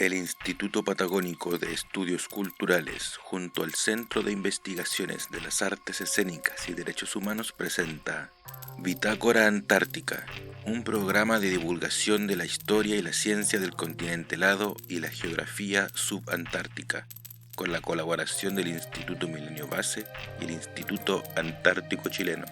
El Instituto Patagónico de Estudios Culturales, junto al Centro de Investigaciones de las Artes Escénicas y Derechos Humanos, presenta Bitácora Antártica, un programa de divulgación de la historia y la ciencia del continente helado y la geografía subantártica, con la colaboración del Instituto Milenio Base y el Instituto Antártico Chileno.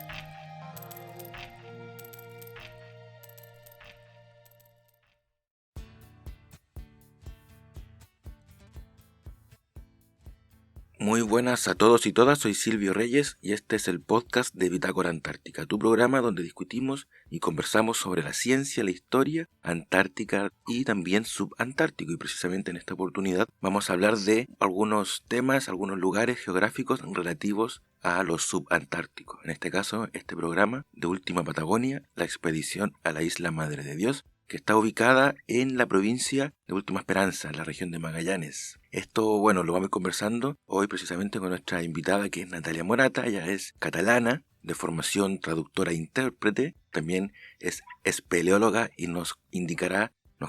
Muy buenas a todos y todas, soy Silvio Reyes y este es el podcast de Bitácora Antártica, tu programa donde discutimos y conversamos sobre la ciencia, la historia antártica y también subantártico. Y precisamente en esta oportunidad vamos a hablar de algunos temas, algunos lugares geográficos relativos a los subantárticos. En este caso, este programa de Última Patagonia, la expedición a la Isla Madre de Dios, que está ubicada en la provincia de Última Esperanza, en la región de Magallanes. Esto, bueno, lo vamos a ir conversando hoy precisamente con nuestra invitada, que es Natalia Morata. Ella es catalana, de formación traductora e intérprete, también es espeleóloga y nos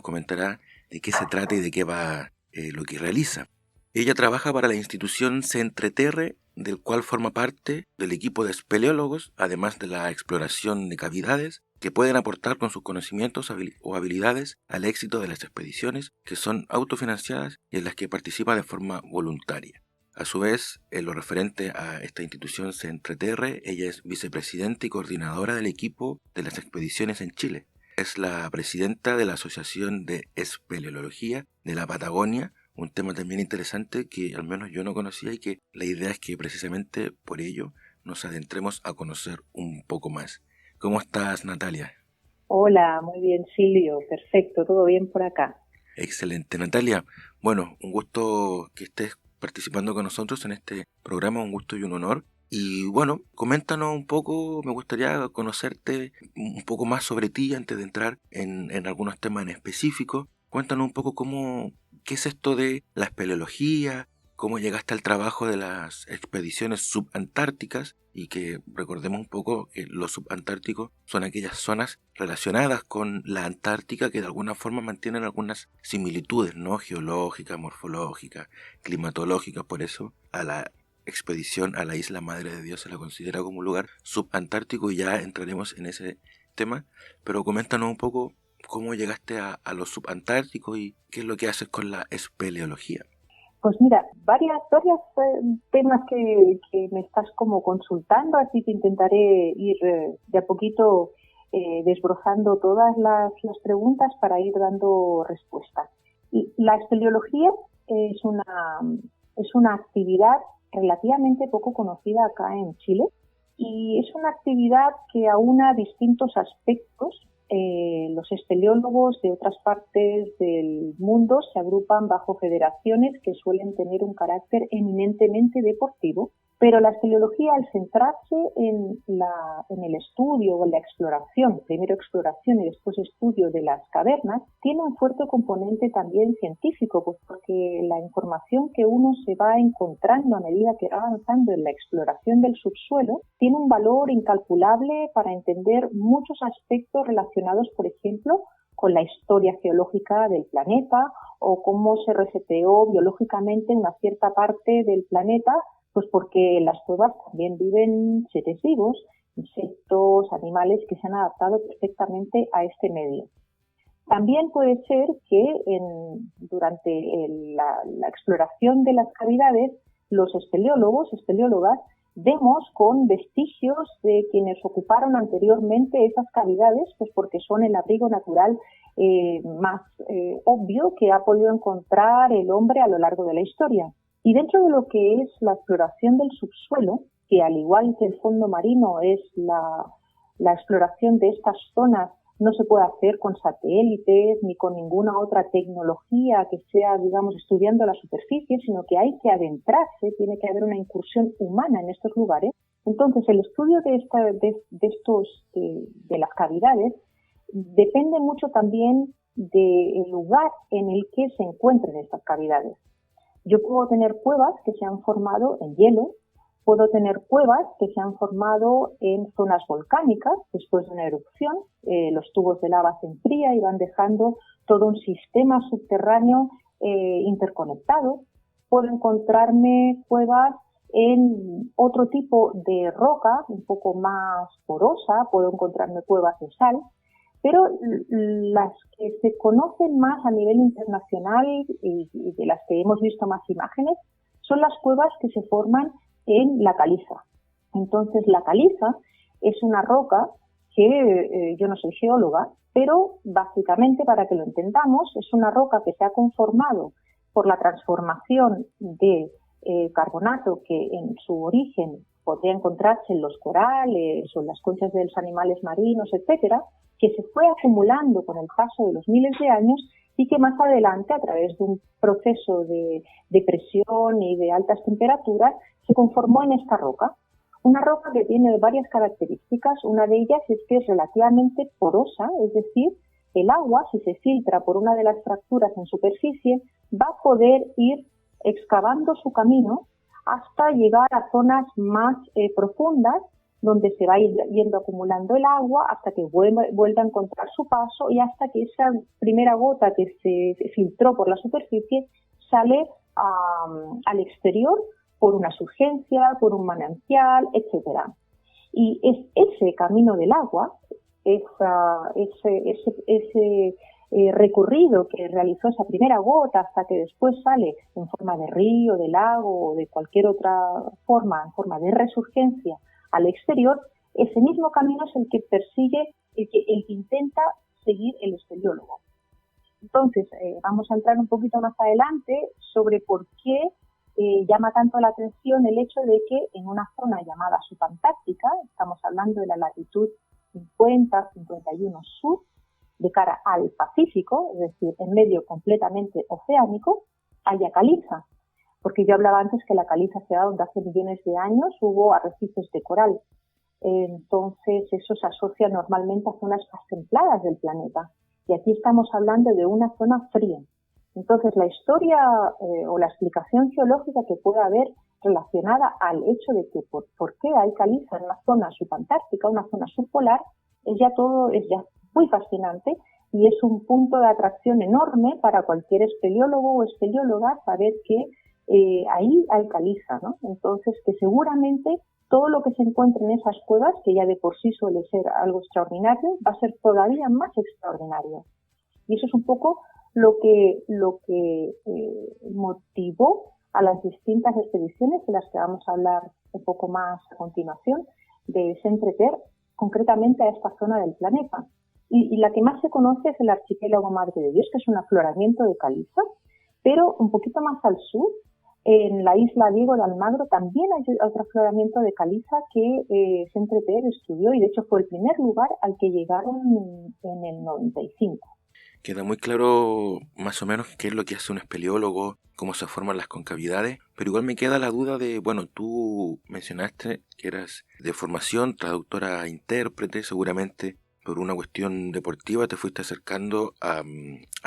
comentará de qué se trata y de qué va lo que realiza. Ella trabaja para la institución Centreterre, del cual forma parte del equipo de espeleólogos, además de la exploración de cavidades, que pueden aportar con sus conocimientos o habilidades al éxito de las expediciones que son autofinanciadas y en las que participa de forma voluntaria. A su vez, en lo referente a esta institución Centreterre, ella es vicepresidenta y coordinadora del equipo de las expediciones en Chile. Es la presidenta de la Asociación de Espeleología de la Patagonia, un tema también interesante que al menos yo no conocía y que la idea es que precisamente por ello nos adentremos a conocer un poco más. ¿Cómo estás, Natalia? Hola, muy bien, Silvio. Perfecto, todo bien por acá. Excelente, Natalia. Bueno, un gusto que estés participando con nosotros en este programa, un gusto y un honor. Y bueno, coméntanos un poco, me gustaría conocerte un poco más sobre ti antes de entrar en algunos temas en específico. Cuéntanos un poco qué es esto de la espeleología, cómo llegaste al trabajo de las expediciones subantárticas y que recordemos un poco que los subantárticos son aquellas zonas relacionadas con la Antártica que de alguna forma mantienen algunas similitudes, ¿no? Geológicas, morfológicas, climatológicas. Por eso a la expedición a la Isla Madre de Dios se la considera como un lugar subantártico y ya entraremos en ese tema. Pero coméntanos un poco cómo llegaste a los subantárticos y qué es lo que haces con la espeleología. Pues mira, varios temas que me estás como consultando, así que intentaré ir de a poquito desbrozando todas las preguntas para ir dando respuesta. La espeleología es una actividad relativamente poco conocida acá en Chile y es una actividad que aúna distintos aspectos. Los espeleólogos de otras partes del mundo se agrupan bajo federaciones que suelen tener un carácter eminentemente deportivo, pero la espeleología, al centrarse en el estudio o en la exploración, primero exploración y después estudio de las cavernas, tiene un fuerte componente también científico, pues porque la información que uno se va encontrando a medida que va avanzando en la exploración del subsuelo tiene un valor incalculable para entender muchos aspectos relacionados, por ejemplo, con la historia geológica del planeta o cómo se reseteó biológicamente una cierta parte del planeta, pues porque en las cuevas también viven seres vivos, insectos, animales que se han adaptado perfectamente a este medio. También puede ser que durante la exploración de las cavidades, los espeleólogas, vemos con vestigios de quienes ocuparon anteriormente esas cavidades, pues porque son el abrigo natural más obvio que ha podido encontrar el hombre a lo largo de la historia. Y dentro de lo que es la exploración del subsuelo, que al igual que el fondo marino es la exploración de estas zonas, no se puede hacer con satélites ni con ninguna otra tecnología que sea, digamos, estudiando la superficie, sino que hay que adentrarse, tiene que haber una incursión humana en estos lugares. Entonces, el estudio de las cavidades depende mucho también del lugar en el que se encuentren estas cavidades. Yo puedo tener cuevas que se han formado en hielo, puedo tener cuevas que se han formado en zonas volcánicas después de una erupción. Los tubos de lava se enfrían y van dejando todo un sistema subterráneo interconectados. Puedo encontrarme cuevas en otro tipo de roca, un poco más porosa, puedo encontrarme cuevas de sal, pero las que se conocen más a nivel internacional y de las que hemos visto más imágenes son las cuevas que se forman en la caliza. Entonces, la caliza es una roca que yo no soy geóloga, pero básicamente, para que lo entendamos, es una roca que se ha conformado por la transformación de carbonato que en su origen podría encontrarse en los corales o en las conchas de los animales marinos, etcétera, que se fue acumulando con el paso de los miles de años y que más adelante, a través de un proceso de presión y de altas temperaturas, se conformó en esta roca. Una roca que tiene varias características. Una de ellas es que es relativamente porosa, es decir, el agua, si se filtra por una de las fracturas en superficie, va a poder ir excavando su camino hasta llegar a zonas más profundas, donde se va yendo acumulando el agua hasta que vuelva a encontrar su paso y hasta que esa primera gota que se filtró por la superficie sale al exterior por una surgencia, por un manantial, etcétera. Y es ese camino del agua, ese recorrido que realizó esa primera gota hasta que después sale en forma de río, de lago o de cualquier otra forma, en forma de resurgencia al exterior, ese mismo camino es el que persigue, el que intenta seguir el espeleólogo. Entonces, vamos a entrar un poquito más adelante sobre por qué llama tanto la atención el hecho de que en una zona llamada subantártica, estamos hablando de la latitud 50-51 sur, de cara al Pacífico, es decir, en medio completamente oceánico, haya caliza. Porque yo hablaba antes que la caliza se da donde hace millones de años hubo arrecifes de coral. Entonces, eso se asocia normalmente a zonas más templadas del planeta. Y aquí estamos hablando de una zona fría. Entonces, la historia o la explicación geológica que pueda haber relacionada al hecho de que por qué hay caliza en una zona subantártica, una zona subpolar, es ya muy fascinante y es un punto de atracción enorme para cualquier espeleólogo o espeleóloga saber que ahí hay caliza, ¿no? Entonces, que seguramente todo lo que se encuentre en esas cuevas, que ya de por sí suele ser algo extraordinario, va a ser todavía más extraordinario. Y eso es un poco lo que motivó a las distintas expediciones de las que vamos a hablar un poco más a continuación, de Saint-Tropez, concretamente a esta zona del planeta. Y la que más se conoce es el archipiélago Madre de Dios, que es un afloramiento de caliza, pero un poquito más al sur, en la isla Diego de Almagro, también hay otro afloramiento de caliza que Saint-Tropez estudió y de hecho fue el primer lugar al que llegaron en el 95. Queda muy claro más o menos qué es lo que hace un espeleólogo, cómo se forman las concavidades, pero igual me queda la duda de, bueno, tú mencionaste que eras de formación traductora intérprete, seguramente por una cuestión deportiva te fuiste acercando a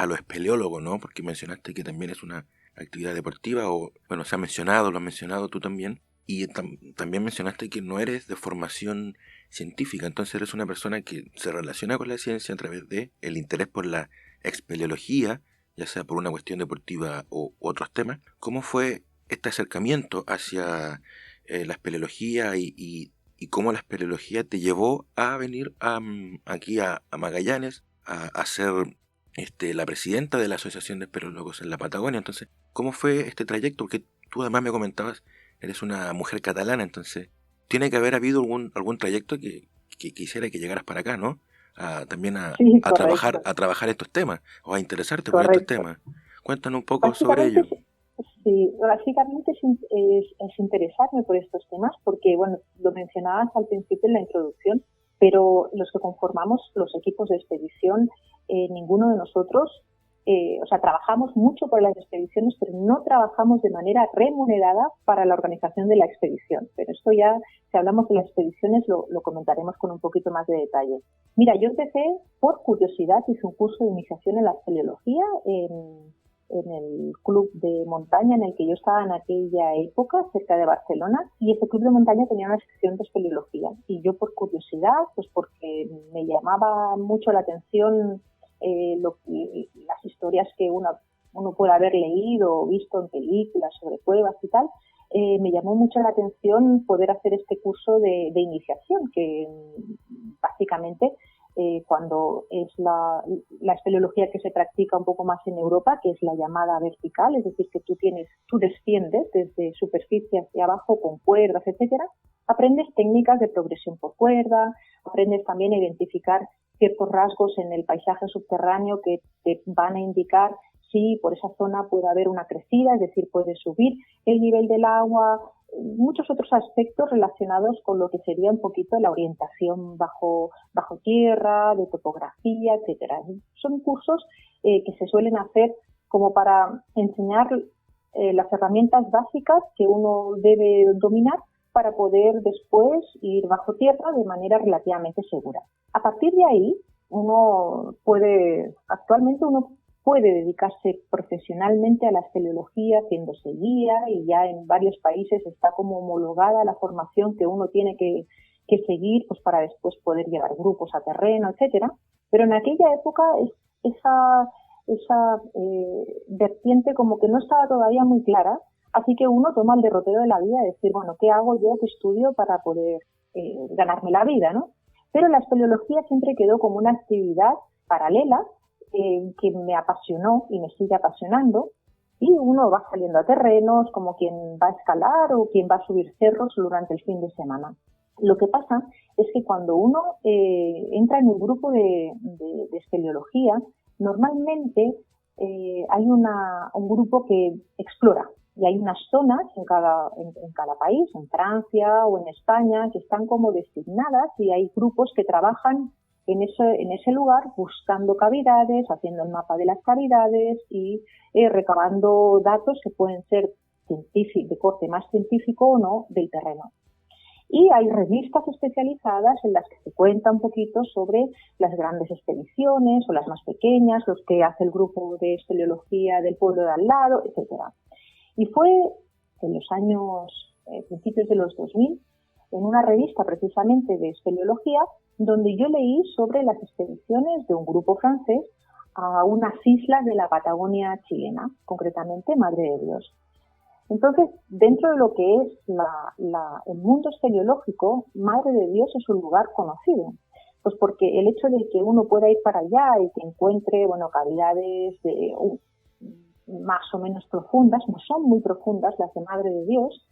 lo espeleólogo, ¿no? Porque mencionaste que también es una actividad deportiva, o bueno, se ha mencionado, lo has mencionado tú también, y también mencionaste que no eres de formación científica, entonces eres una persona que se relaciona con la ciencia a través de el interés por la espeleología, ya sea por una cuestión deportiva u otros temas. ¿Cómo fue este acercamiento hacia la espeleología y cómo la espeleología te llevó a venir aquí a Magallanes a ser la presidenta de la Asociación de Espeleólogos en la Patagonia? Entonces, ¿cómo fue este trayecto? Porque tú además me comentabas, eres una mujer catalana, entonces tiene que haber habido algún trayecto que quisiera que llegaras para acá, ¿no? También Sí, a trabajar estos temas o a interesarte por estos correcto. temas. Cuéntanos un poco sobre ello. Sí, básicamente es interesarme por estos temas porque, bueno, lo mencionabas al principio en la introducción, pero los que conformamos los equipos de expedición, ninguno de nosotros, trabajamos mucho por las expediciones, pero no trabajamos de manera remunerada para la organización de la expedición. Pero esto ya, si hablamos de las expediciones, lo comentaremos con un poquito más de detalle. Mira, yo empecé por curiosidad, hice un curso de iniciación en la espeleología en el club de montaña en el que yo estaba en aquella época, cerca de Barcelona, y ese club de montaña tenía una sección de espeleología. Y yo por curiosidad, pues porque me llamaba mucho la atención las historias que uno uno puede haber leído o visto en películas sobre cuevas y tal, me llamó mucho la atención poder hacer este curso de iniciación, que básicamente cuando es la espeleología que se practica un poco más en Europa, que es la llamada vertical, es decir, que tú desciendes desde superficie hacia abajo con cuerdas, etcétera, aprendes técnicas de progresión por cuerda, aprendes también a identificar ciertos rasgos en el paisaje subterráneo que te van a indicar si por esa zona puede haber una crecida, es decir, puede subir el nivel del agua, muchos otros aspectos relacionados con lo que sería un poquito la orientación bajo tierra, de topografía, etcétera. Son cursos que se suelen hacer como para enseñar las herramientas básicas que uno debe dominar para poder después ir bajo tierra de manera relativamente segura. A partir de ahí, actualmente uno puede dedicarse profesionalmente a la espeleología haciéndose guía, y ya en varios países está como homologada la formación que uno tiene que seguir pues para después poder llevar grupos a terreno, etcétera. Pero en aquella época esa vertiente como que no estaba todavía muy clara, así que uno toma el derrotero de la vida de decir, bueno, ¿qué hago yo, qué estudio para poder ganarme la vida, ¿no? Pero la espeleología siempre quedó como una actividad paralela que me apasionó y me sigue apasionando, y uno va saliendo a terrenos como quien va a escalar o quien va a subir cerros durante el fin de semana. Lo que pasa es que cuando uno entra en un grupo de espeleología, normalmente hay un grupo que explora, y hay unas zonas en cada país, en Francia o en España, que están como designadas, y hay grupos que trabajan en ese lugar buscando cavidades, haciendo el mapa de las cavidades y recabando datos que pueden ser de corte más científico o no del terreno. Y hay revistas especializadas en las que se cuenta un poquito sobre las grandes expediciones o las más pequeñas, los que hace el grupo de espeleología del pueblo de al lado, etcétera. Y fue en los años, principios de los 2000, en una revista precisamente de espeleología, donde yo leí sobre las expediciones de un grupo francés a unas islas de la Patagonia chilena, concretamente Madre de Dios. Entonces, dentro de lo que es el mundo espeleológico, Madre de Dios es un lugar conocido, pues porque el hecho de que uno pueda ir para allá y que encuentre, cavidades más o menos profundas, no son muy profundas las de Madre de Dios,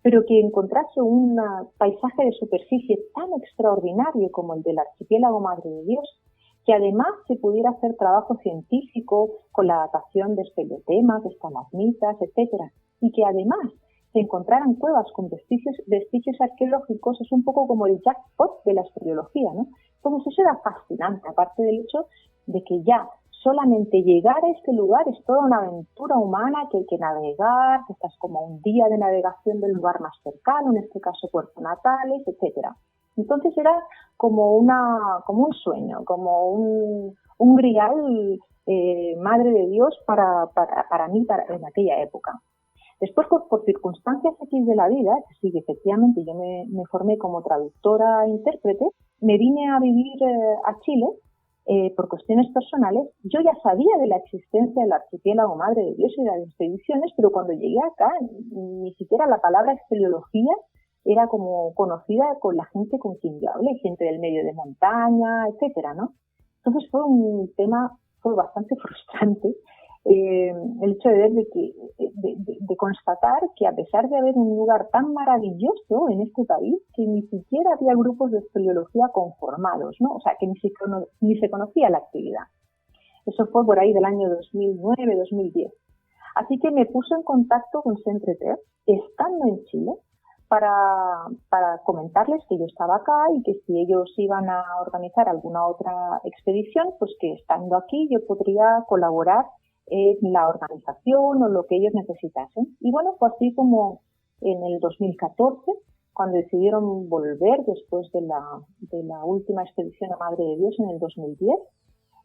pero que encontrase un paisaje de superficie tan extraordinario como el del archipiélago Madre de Dios, que además se pudiera hacer trabajo científico con la datación de espeleotemas, de estalagmitas, etcétera, y que además se encontraran cuevas con vestigios arqueológicos, es un poco como el jackpot de la espeleología, ¿no? Entonces eso era fascinante, aparte del hecho de que ya solamente llegar a este lugar es toda una aventura humana, que hay que navegar, que estás como un día de navegación del lugar más cercano, en este caso Puerto Natales, etcétera. Entonces era como un sueño, como un grial, Madre de Dios para mí en aquella época. Después, por circunstancias X de la vida, sí, efectivamente yo me formé como traductora e intérprete, me vine a vivir a Chile por cuestiones personales. Yo ya sabía de la existencia del archipiélago Madre de Dios y de las expediciones, pero cuando llegué acá, ni siquiera la palabra espeleología era como conocida con la gente con quien yo hablé, gente del medio de montaña, etcétera, ¿no? Entonces fue bastante frustrante el hecho de ver de constatar que, a pesar de haber un lugar tan maravilloso en este país, que ni siquiera había grupos de espeleología conformados, ¿no? O sea, que ni se conocía la actividad. Eso fue por ahí del año 2009-2010. Así que me puse en contacto con Centreter, estando en Chile, para comentarles que yo estaba acá y que si ellos iban a organizar alguna otra expedición, pues que estando aquí yo podría colaborar en la organización o lo que ellos necesitasen. Y bueno, fue así como en el 2014, cuando decidieron volver después de la última expedición a Madre de Dios en el 2010,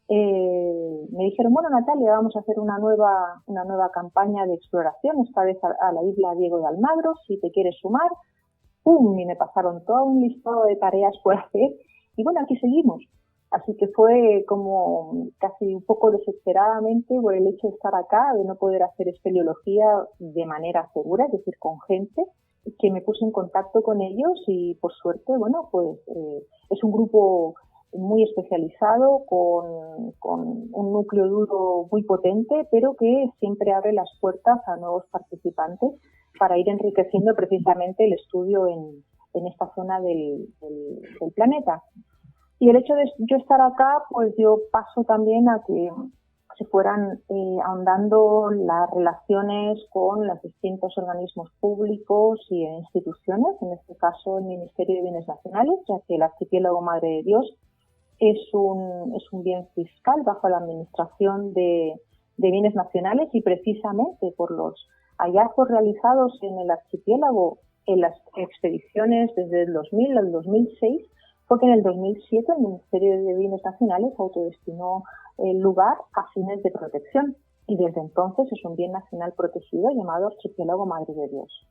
me dijeron, bueno, Natalia, vamos a hacer una nueva campaña de exploración, esta vez a la isla Diego de Almagro, si te quieres sumar. ¡Pum! Y me pasaron todo un listado de tareas por hacer, y bueno, aquí seguimos. Así que fue como casi un poco desesperadamente por el hecho de estar acá, de no poder hacer espeleología de manera segura, es decir, con gente, que me puse en contacto con ellos y por suerte, bueno, pues es un grupo muy especializado con un núcleo duro muy potente, pero que siempre abre las puertas a nuevos participantes para ir enriqueciendo precisamente el estudio en esta zona del planeta. Y el hecho de yo estar acá, pues yo paso también a que se fueran ahondando las relaciones con los distintos organismos públicos y instituciones, en este caso el Ministerio de Bienes Nacionales, ya que el archipiélago Madre de Dios es un bien fiscal bajo la administración de bienes nacionales, y precisamente por los hallazgos realizados en el archipiélago en las expediciones desde el 2000 al 2006, porque en el 2007 el Ministerio de Bienes Nacionales autodestinó el lugar a fines de protección, y desde entonces es un bien nacional protegido llamado Archipiélago Madre de Dios.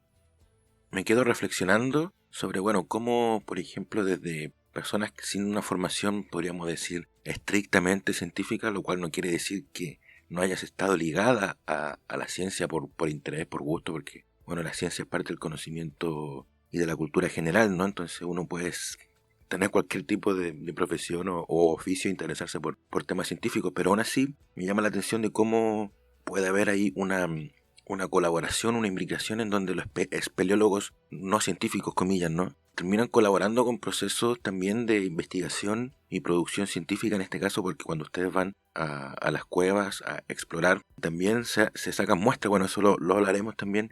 Me quedo reflexionando sobre, bueno, cómo, por ejemplo, desde personas sin una formación, podríamos decir, estrictamente científica, lo cual no quiere decir que no hayas estado ligada a la ciencia por interés, por gusto, porque, bueno, la ciencia es parte del conocimiento y de la cultura general, ¿no? Entonces uno puede tener cualquier tipo de profesión o oficio, interesarse por temas científicos, pero aún así me llama la atención de cómo puede haber ahí una colaboración, una imbricación en donde los espeleólogos no científicos, comillas, ¿no?, terminan colaborando con procesos también de investigación y producción científica en este caso, porque cuando ustedes van a las cuevas a explorar, también se sacan muestras. Bueno, eso lo hablaremos también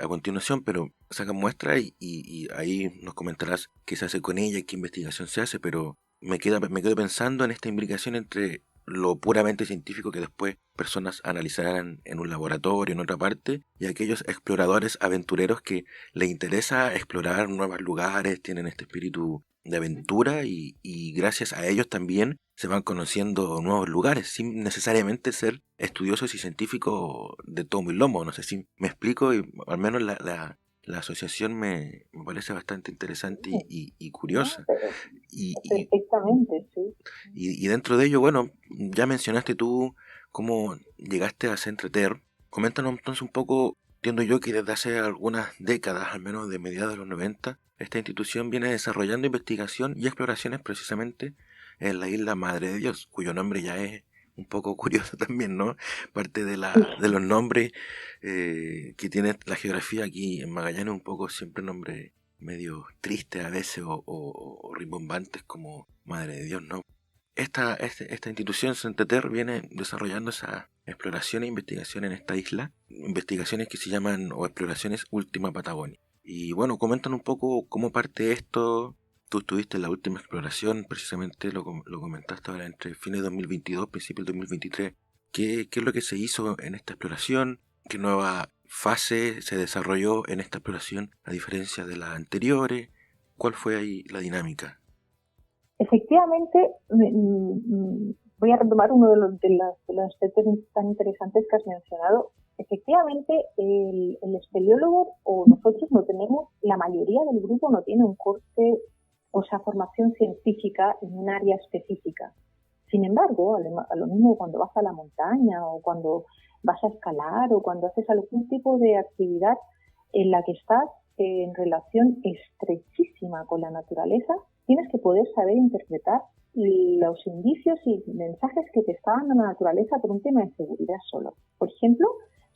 a continuación, pero sacan muestras y ahí nos comentarás qué se hace con ella y qué investigación se hace, pero me quedo pensando en esta imbricación entre lo puramente científico que después personas analizarán en un laboratorio, en otra parte, y aquellos exploradores aventureros que les interesa explorar nuevos lugares, tienen este espíritu de aventura y gracias a ellos también se van conociendo nuevos lugares, sin necesariamente ser estudiosos y científicos de tomo y lomo. No sé si me explico, y al menos la asociación me parece bastante interesante y curiosa. Perfectamente, sí. Y dentro de ello, bueno, ya mencionaste tú cómo llegaste a Centreter. Coméntanos entonces un poco. Entiendo yo que desde hace algunas décadas, al menos de mediados de los 90, esta institución viene desarrollando investigación y exploraciones precisamente en la isla Madre de Dios, cuyo nombre ya es un poco curioso también, ¿no? Parte de los nombres que tiene la geografía aquí en Magallanes, un poco siempre nombres medio tristes a veces o rimbombantes como Madre de Dios, ¿no? Esta institución, Centeter, viene desarrollando esa exploración e investigación en esta isla, investigaciones que se llaman, o exploraciones Última Patagonia. Y bueno, coméntanos un poco cómo parte esto. Tú estuviste en la última exploración, precisamente lo comentaste ahora, entre fines de 2022, principios de 2023. ¿Qué es lo que se hizo en esta exploración? ¿Qué nueva fase se desarrolló en esta exploración a diferencia de las anteriores? ¿Cuál fue ahí la dinámica? Efectivamente, voy a retomar uno de los aspectos tan interesantes que has mencionado. Efectivamente, el espeleólogo o nosotros no tenemos, la mayoría del grupo no tiene un corte, o sea, formación científica en un área específica. Sin embargo, a lo mismo cuando vas a la montaña o cuando vas a escalar o cuando haces algún tipo de actividad en la que estás en relación estrechísima con la naturaleza, tienes que poder saber interpretar los indicios y mensajes que te está dando la naturaleza por un tema de seguridad solo. Por ejemplo,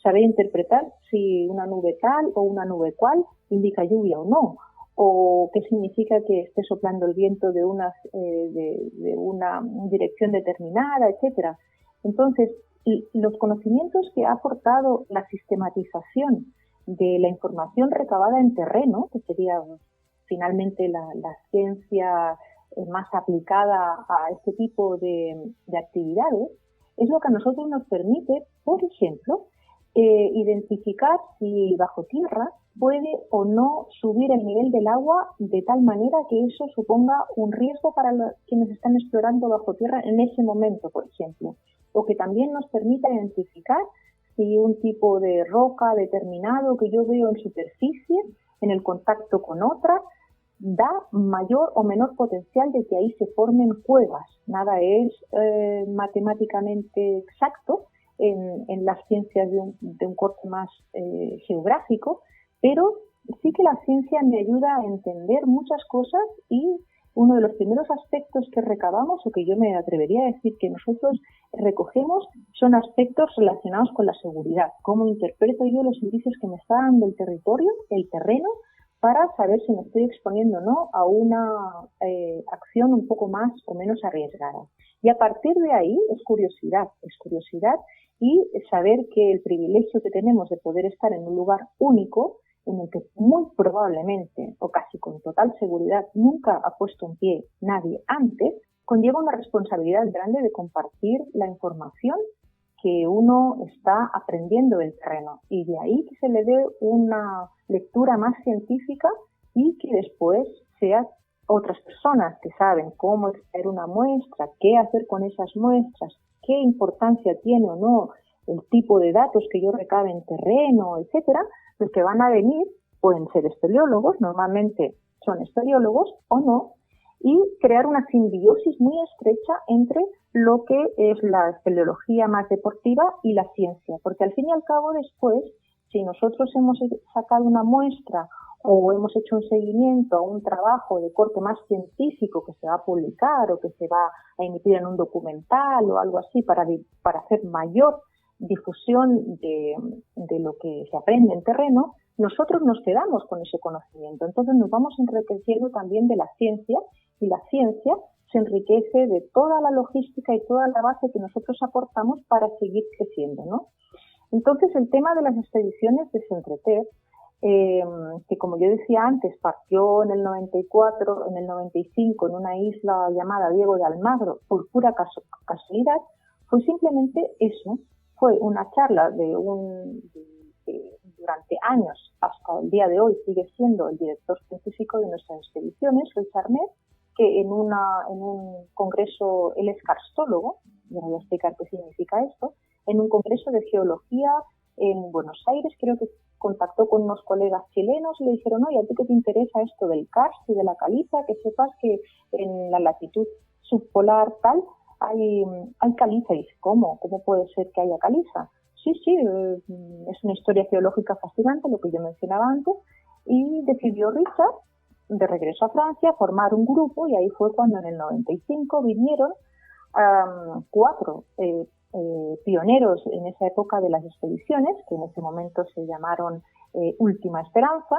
saber interpretar si una nube tal o una nube cual indica lluvia o no, o qué significa que esté soplando el viento de una dirección determinada, etcétera. Entonces, los conocimientos que ha aportado la sistematización de la información recabada en terreno, que sería finalmente la ciencia más aplicada a este tipo de actividades, es lo que a nosotros nos permite, por ejemplo, identificar si bajo tierra puede o no subir el nivel del agua de tal manera que eso suponga un riesgo para quienes están explorando bajo tierra en ese momento, por ejemplo, o que también nos permita identificar si un tipo de roca determinado que yo veo en superficie, en el contacto con otra, da mayor o menor potencial de que ahí se formen cuevas. Nada es matemáticamente exacto en las ciencias de un corte más geográfico, pero sí que la ciencia me ayuda a entender muchas cosas, y uno de los primeros aspectos que recabamos, o que yo me atrevería a decir que nosotros recogemos, son aspectos relacionados con la seguridad. Cómo interpreto yo los indicios que me está dando el territorio, el terreno, para saber si me estoy exponiendo o no a una acción un poco más o menos arriesgada. Y a partir de ahí es curiosidad y saber que el privilegio que tenemos de poder estar en un lugar único, en el que muy probablemente o casi con total seguridad nunca ha puesto un pie nadie antes, conlleva una responsabilidad grande de compartir la información que uno está aprendiendo del terreno, y de ahí que se le dé una lectura más científica y que después sean otras personas que saben cómo extraer una muestra, qué hacer con esas muestras, qué importancia tiene o no el tipo de datos que yo recabe en terreno, etcétera. Los que van a venir pueden ser espeleólogos, normalmente son espeleólogos o no, y crear una simbiosis muy estrecha entre lo que es la espeleología más deportiva y la ciencia, porque al fin y al cabo después, si nosotros hemos sacado una muestra o hemos hecho un seguimiento a un trabajo de corte más científico que se va a publicar o que se va a emitir en un documental o algo así para hacer mayor difusión de lo que se aprende en terreno, nosotros nos quedamos con ese conocimiento. Entonces nos vamos enriqueciendo también de la ciencia, y la ciencia se enriquece de toda la logística y toda la base que nosotros aportamos para seguir creciendo, ¿no? Entonces el tema de las expediciones de Saint-Tropez, que como yo decía antes, partió en el 94, en el 95 en una isla llamada Diego de Almagro por pura casualidad, fue simplemente eso. Fue una charla durante años, hasta el día de hoy sigue siendo el director científico de nuestras expediciones, Richard Armet, que en un congreso, él es karstólogo, ya voy a explicar qué significa esto, en un congreso de geología en Buenos Aires, creo que contactó con unos colegas chilenos y le dijeron: oye, ¿a ti qué te interesa esto del karst y de la caliza? Que sepas que en la latitud subpolar tal hay caliza. Y dice: ¿cómo puede ser que haya caliza? Sí, es una historia geológica fascinante, lo que yo mencionaba antes, y decidió Richard, de regreso a Francia, formar un grupo, y ahí fue cuando en el 95 vinieron 4 pioneros en esa época de las expediciones, que en ese momento se llamaron Última Esperanza,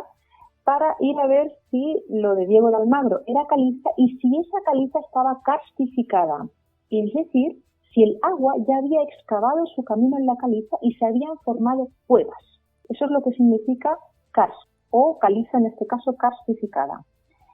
para ir a ver si lo de Diego de Almagro era caliza y si esa caliza estaba karstificada, es decir, si el agua ya había excavado su camino en la caliza y se habían formado cuevas. Eso es lo que significa karst, o caliza en este caso karstificada.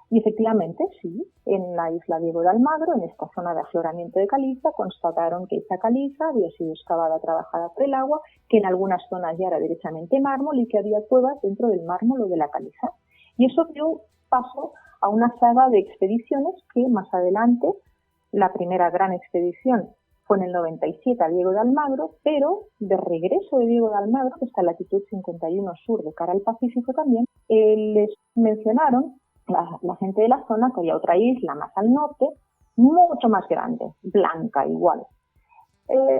Y efectivamente, sí, en la isla Diego de Almagro, en esta zona de afloramiento de caliza, constataron que esa caliza había sido excavada, trabajada por el agua, que en algunas zonas ya era directamente mármol y que había cuevas dentro del mármol o de la caliza. Y eso dio paso a una saga de expediciones que más adelante, la primera gran expedición fue en el 97 a Diego de Almagro, pero de regreso de Diego de Almagro, que está en latitud 51 sur de cara al Pacífico también, les mencionaron la gente de la zona que había otra isla más al norte, mucho más grande, blanca igual,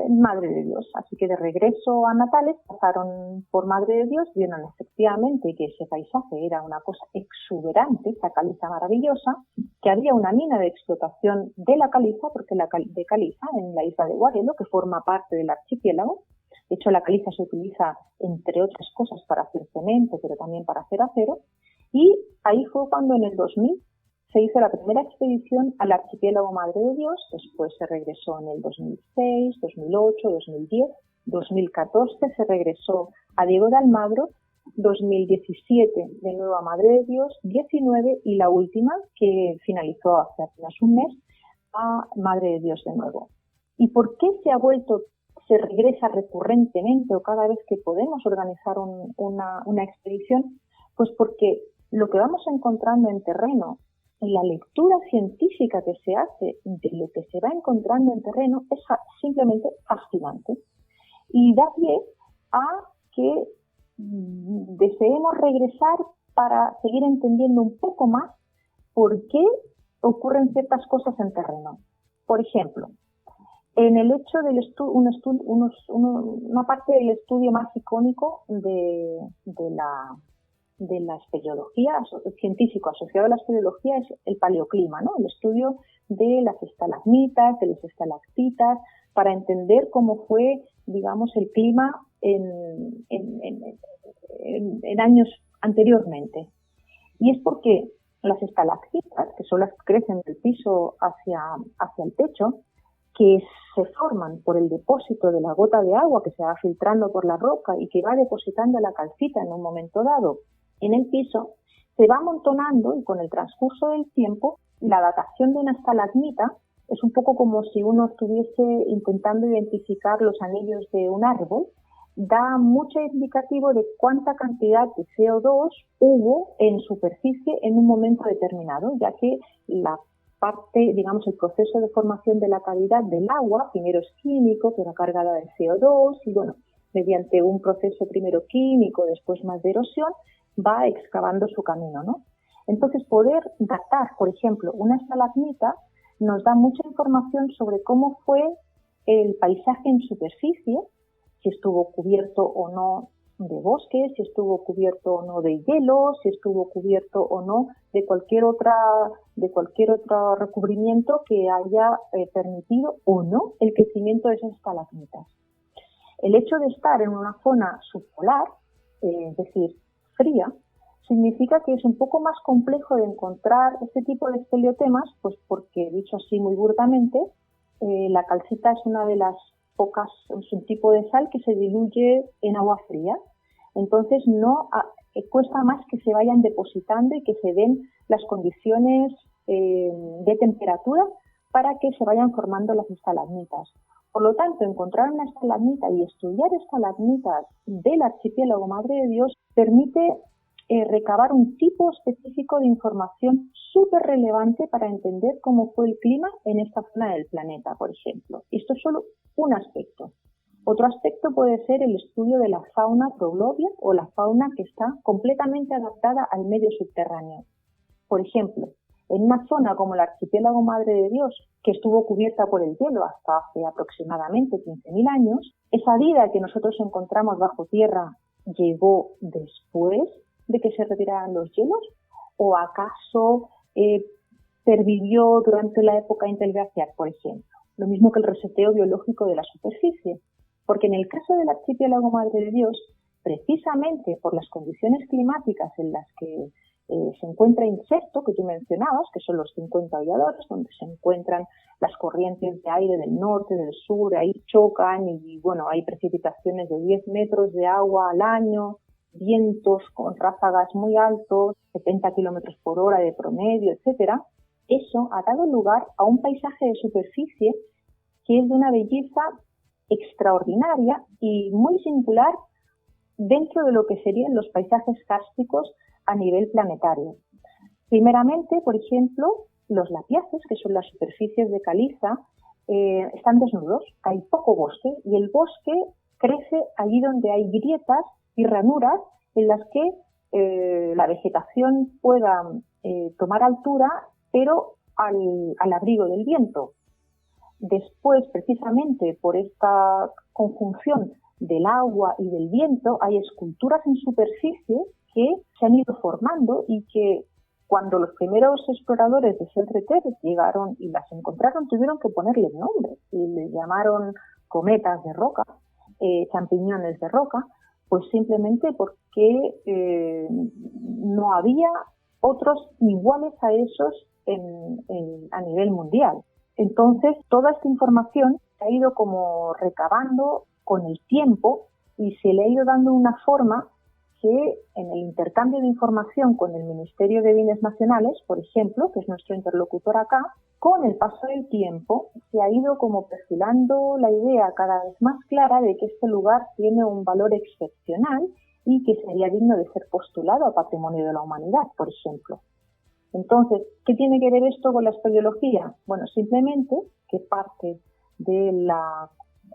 Madre de Dios. Así que de regreso a Natales pasaron por Madre de Dios, vieron efectivamente que ese paisaje era una cosa exuberante, esa caliza maravillosa, que había una mina de explotación de la caliza, porque de caliza en la isla de Guarelo, que forma parte del archipiélago. De hecho, la caliza se utiliza, entre otras cosas, para hacer cemento, pero también para hacer acero. Y ahí fue cuando en el 2000 se hizo la primera expedición al archipiélago Madre de Dios. Después se regresó en el 2006, 2008, 2010, 2014 se regresó a Diego de Almagro, 2017 de nuevo a Madre de Dios, 19 y la última, que finalizó hace apenas un mes, a Madre de Dios de nuevo. ¿Y por qué se regresa recurrentemente o cada vez que podemos organizar una expedición? Pues porque lo que vamos encontrando en terreno, la lectura científica que se hace de lo que se va encontrando en terreno es simplemente fascinante y da pie a que deseemos regresar para seguir entendiendo un poco más por qué ocurren ciertas cosas en terreno. Por ejemplo, en el hecho del una parte del estudio más icónico de la espeleología, científico asociado a la espeleología, es el paleoclima, ¿no? El estudio de las estalagmitas, de las estalactitas, para entender cómo fue, digamos, el clima en años anteriormente. Y es porque las estalactitas, que son las que crecen del piso hacia el techo, que se forman por el depósito de la gota de agua que se va filtrando por la roca y que va depositando la calcita en un momento dado en el piso, se va amontonando, y con el transcurso del tiempo, la datación de una estalagmita es un poco como si uno estuviese intentando identificar los anillos de un árbol. Da mucho indicativo de cuánta cantidad de CO2 hubo en superficie en un momento determinado, ya que la parte, digamos, el proceso de formación de la cavidad del agua, primero es químico, que va cargada de CO2, y bueno, mediante un proceso primero químico, después más de erosión, va excavando su camino, ¿no? Entonces, poder datar, por ejemplo, una estalagmita nos da mucha información sobre cómo fue el paisaje en superficie, si estuvo cubierto o no de bosques, si estuvo cubierto o no de hielo, si estuvo cubierto o no de cualquier otro recubrimiento que haya permitido o no el crecimiento de esas estalagmitas. El hecho de estar en una zona subpolar, es decir, fría, significa que es un poco más complejo de encontrar este tipo de espeleotemas, pues porque, dicho así muy burdamente, la calcita es una de las pocas, es un tipo de sal que se diluye en agua fría. Entonces cuesta más que se vayan depositando y que se den las condiciones de temperatura para que se vayan formando las estalagmitas. Por lo tanto, encontrar una estalagmita y estudiar estalagmitas del archipiélago Madre de Dios permite recabar un tipo específico de información súper relevante para entender cómo fue el clima en esta zona del planeta, por ejemplo. Esto es solo un aspecto. Otro aspecto puede ser el estudio de la fauna troglobia o la fauna que está completamente adaptada al medio subterráneo. Por ejemplo, en una zona como el archipiélago Madre de Dios, que estuvo cubierta por el hielo hasta hace aproximadamente 15.000 años, esa vida que nosotros encontramos bajo tierra llegó después de que se retiraran los hielos, o acaso pervivió durante la época interglacial, por ejemplo. Lo mismo que el reseteo biológico de la superficie, porque en el caso del archipiélago Madre de Dios, precisamente por las condiciones climáticas en las que se encuentra inserto, que tú mencionabas, que son los 50 holladores, donde se encuentran las corrientes de aire del norte, del sur, ahí chocan y bueno, hay precipitaciones de 10 metros de agua al año, vientos con ráfagas muy altos, 70 kilómetros por hora de promedio, etcétera. Eso ha dado lugar a un paisaje de superficie que es de una belleza extraordinaria y muy singular dentro de lo que serían los paisajes kársticos a nivel planetario. Primeramente, por ejemplo, los lapiaces, que son las superficies de caliza, están desnudos, hay poco bosque, y el bosque crece allí donde hay grietas y ranuras en las que la vegetación pueda tomar altura, pero al abrigo del viento. Después, precisamente por esta conjunción del agua y del viento, hay esculturas en superficie que se han ido formando y que cuando los primeros exploradores de Seltzer llegaron y las encontraron, tuvieron que ponerles nombres y les llamaron cometas de roca, champiñones de roca, pues simplemente porque no había otros iguales a esos a nivel mundial. Entonces, toda esta información se ha ido como recabando con el tiempo y se le ha ido dando una forma que en el intercambio de información con el Ministerio de Bienes Nacionales, por ejemplo, que es nuestro interlocutor acá, con el paso del tiempo se ha ido como perfilando la idea cada vez más clara de que este lugar tiene un valor excepcional y que sería digno de ser postulado a Patrimonio de la Humanidad, por ejemplo. Entonces, ¿qué tiene que ver esto con la espeleología? Bueno, simplemente que parte de la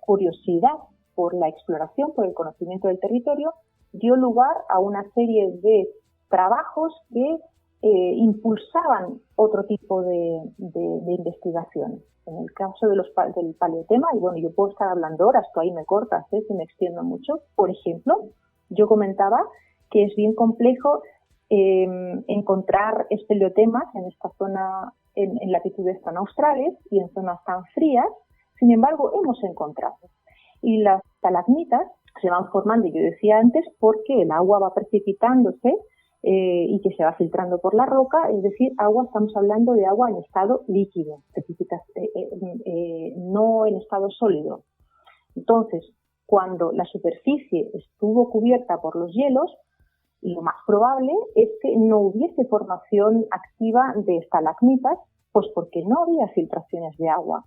curiosidad por la exploración, por el conocimiento del territorio, dio lugar a una serie de trabajos que impulsaban otro tipo de investigación. En el caso del paleotema, y bueno, yo puedo estar hablando horas, tú ahí me cortas, si me extiendo mucho. Por ejemplo, yo comentaba que es bien complejo encontrar espeleotemas en esta zona, en latitudes tan australes y en zonas tan frías. Sin embargo, hemos encontrado. Y las estalagmitas se van formando, yo decía antes, porque el agua va precipitándose y que se va filtrando por la roca, es decir, agua, estamos hablando de agua en estado líquido, no en estado sólido. Entonces, cuando la superficie estuvo cubierta por los hielos, lo más probable es que no hubiese formación activa de estalagmitas, pues porque no había filtraciones de agua.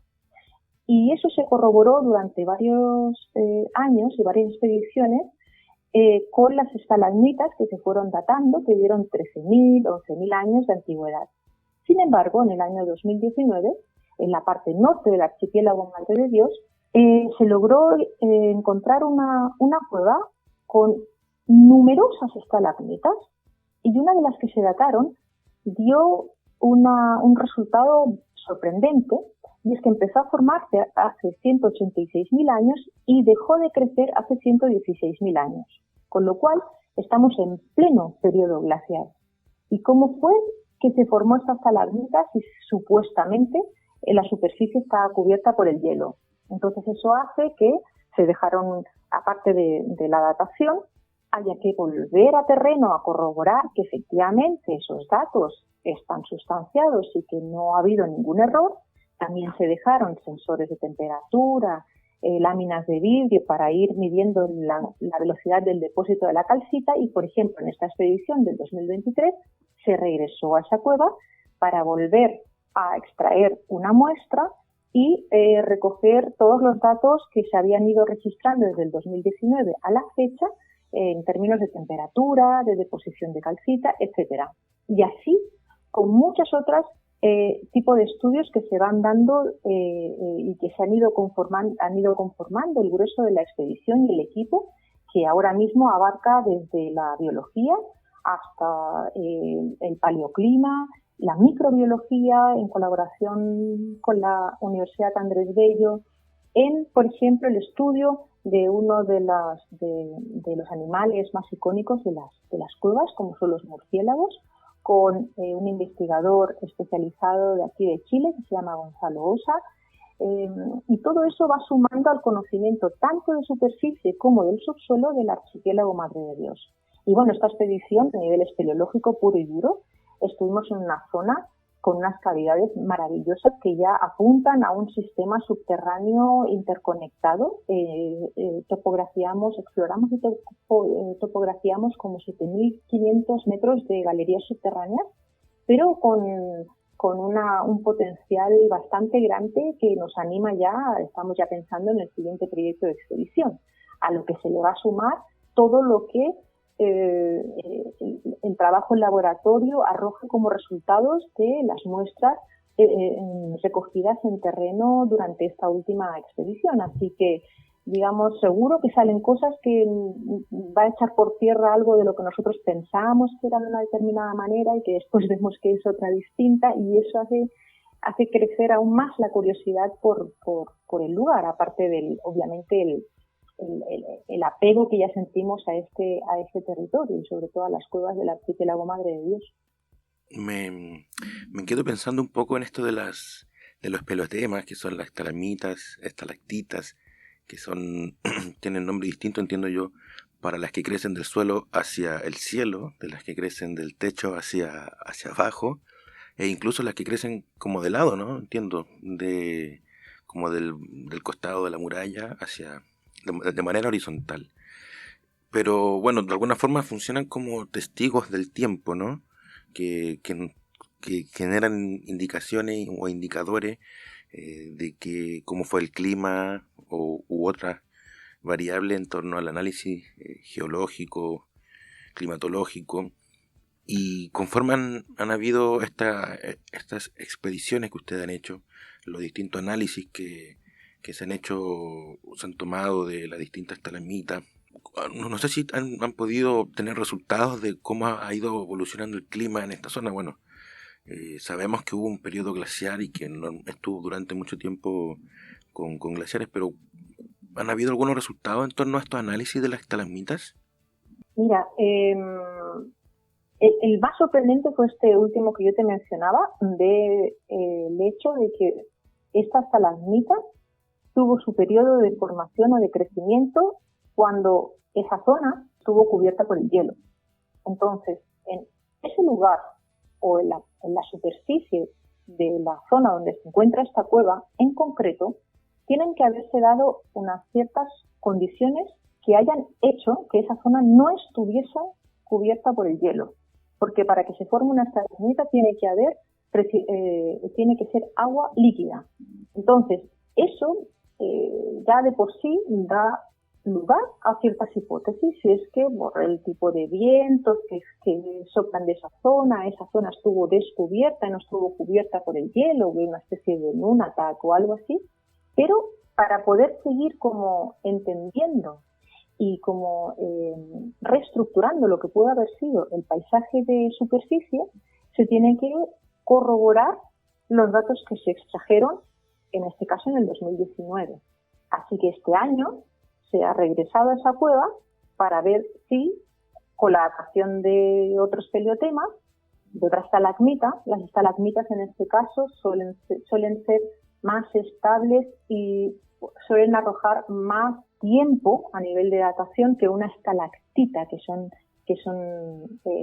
Y eso se corroboró durante varios años y varias expediciones con las estalagmitas que se fueron datando, que dieron 13.000, 11.000 años de antigüedad. Sin embargo, en el año 2019, en la parte norte del archipiélago Madre de Dios, se logró encontrar una cueva con numerosas estalagmitas, y una de las que se dataron dio un resultado sorprendente, y es que empezó a formarse hace 186.000 años y dejó de crecer hace 116.000 años. Con lo cual, estamos en pleno periodo glacial. ¿Y cómo fue que se formó esta estalagmita si supuestamente la superficie estaba cubierta por el hielo? Entonces eso hace que se dejaron, aparte de la datación, haya que volver a terreno a corroborar que efectivamente esos datos están sustanciados y que no ha habido ningún error. También se dejaron sensores de temperatura, láminas de vidrio para ir midiendo la velocidad del depósito de la calcita, y, por ejemplo, en esta expedición del 2023 se regresó a esa cueva para volver a extraer una muestra y recoger todos los datos que se habían ido registrando desde el 2019 a la fecha en términos de temperatura, de deposición de calcita, etcétera. Y así con muchas otras tipo de estudios que se van dando y que se han ido conformando el grueso de la expedición y el equipo, que ahora mismo abarca desde la biología hasta el paleoclima, la microbiología, en colaboración con la Universidad Andrés Bello, en, por ejemplo, el estudio de uno de los animales más icónicos de las cuevas, como son los murciélagos, con un investigador especializado de aquí de Chile, que se llama Gonzalo Osa, y todo eso va sumando al conocimiento tanto de superficie como del subsuelo del archipiélago Madre de Dios. Y bueno, esta expedición a nivel espeleológico puro y duro, estuvimos en una zona con unas cavidades maravillosas que ya apuntan a un sistema subterráneo interconectado. Exploramos y topografiamos como 7.500 metros de galerías subterráneas, pero con un potencial bastante grande que nos anima estamos ya pensando en el siguiente proyecto de expedición, a lo que se le va a sumar todo lo que el trabajo en laboratorio arroja como resultados de las muestras recogidas en terreno durante esta última expedición. Así que, digamos, seguro que salen cosas que va a echar por tierra algo de lo que nosotros pensábamos que era de una determinada manera y que después vemos que es otra distinta, y eso hace crecer aún más la curiosidad por el lugar, aparte del, obviamente, el apego que ya sentimos a este territorio y sobre todo a las cuevas del archipiélago Madre de Dios. Me quedo pensando un poco en esto de los pelotemas, que son las estalagmitas, estalactitas, que tienen nombre distinto, entiendo yo, para las que crecen del suelo hacia el cielo, de las que crecen del techo hacia abajo, e incluso las que crecen como de lado, ¿no? Entiendo, como del costado de la muralla de manera horizontal. Pero bueno, de alguna forma funcionan como testigos del tiempo, ¿no? Que generan indicaciones o indicadores de cómo fue el clima u otra variable en torno al análisis geológico, climatológico. Y conforme han habido estas expediciones que ustedes han hecho, los distintos análisis que se han hecho, se han tomado de las distintas estalagmitas, no sé si han podido tener resultados de cómo ha ido evolucionando el clima en esta zona. Bueno, sabemos que hubo un periodo glaciar y que no estuvo durante mucho tiempo con glaciares, pero ¿han habido algunos resultados en torno a estos análisis de las estalagmitas? Mira, el más sorprendente fue este último que yo te mencionaba, el hecho de que esta estalagmita tuvo su periodo de formación o de crecimiento cuando esa zona estuvo cubierta por el hielo. Entonces, en ese lugar o en la superficie de la zona donde se encuentra esta cueva, en concreto, tienen que haberse dado unas ciertas condiciones que hayan hecho que esa zona no estuviese cubierta por el hielo. Porque para que se forme una estalagmita tiene que ser agua líquida. Entonces, eso ya de por sí da lugar a ciertas hipótesis, si es que por el tipo de vientos que soplan de esa zona estuvo descubierta, no estuvo cubierta por el hielo, hubo una especie de nunatak o algo así, pero para poder seguir como entendiendo y como reestructurando lo que puede haber sido el paisaje de superficie, se tienen que corroborar los datos que se extrajeron, en este caso en el 2019. Así que este año se ha regresado a esa cueva para ver si, con la datación de otros peleotemas, de otra estalagmita, las estalagmitas en este caso suelen ser más estables y suelen arrojar más tiempo a nivel de datación que una estalactita, que son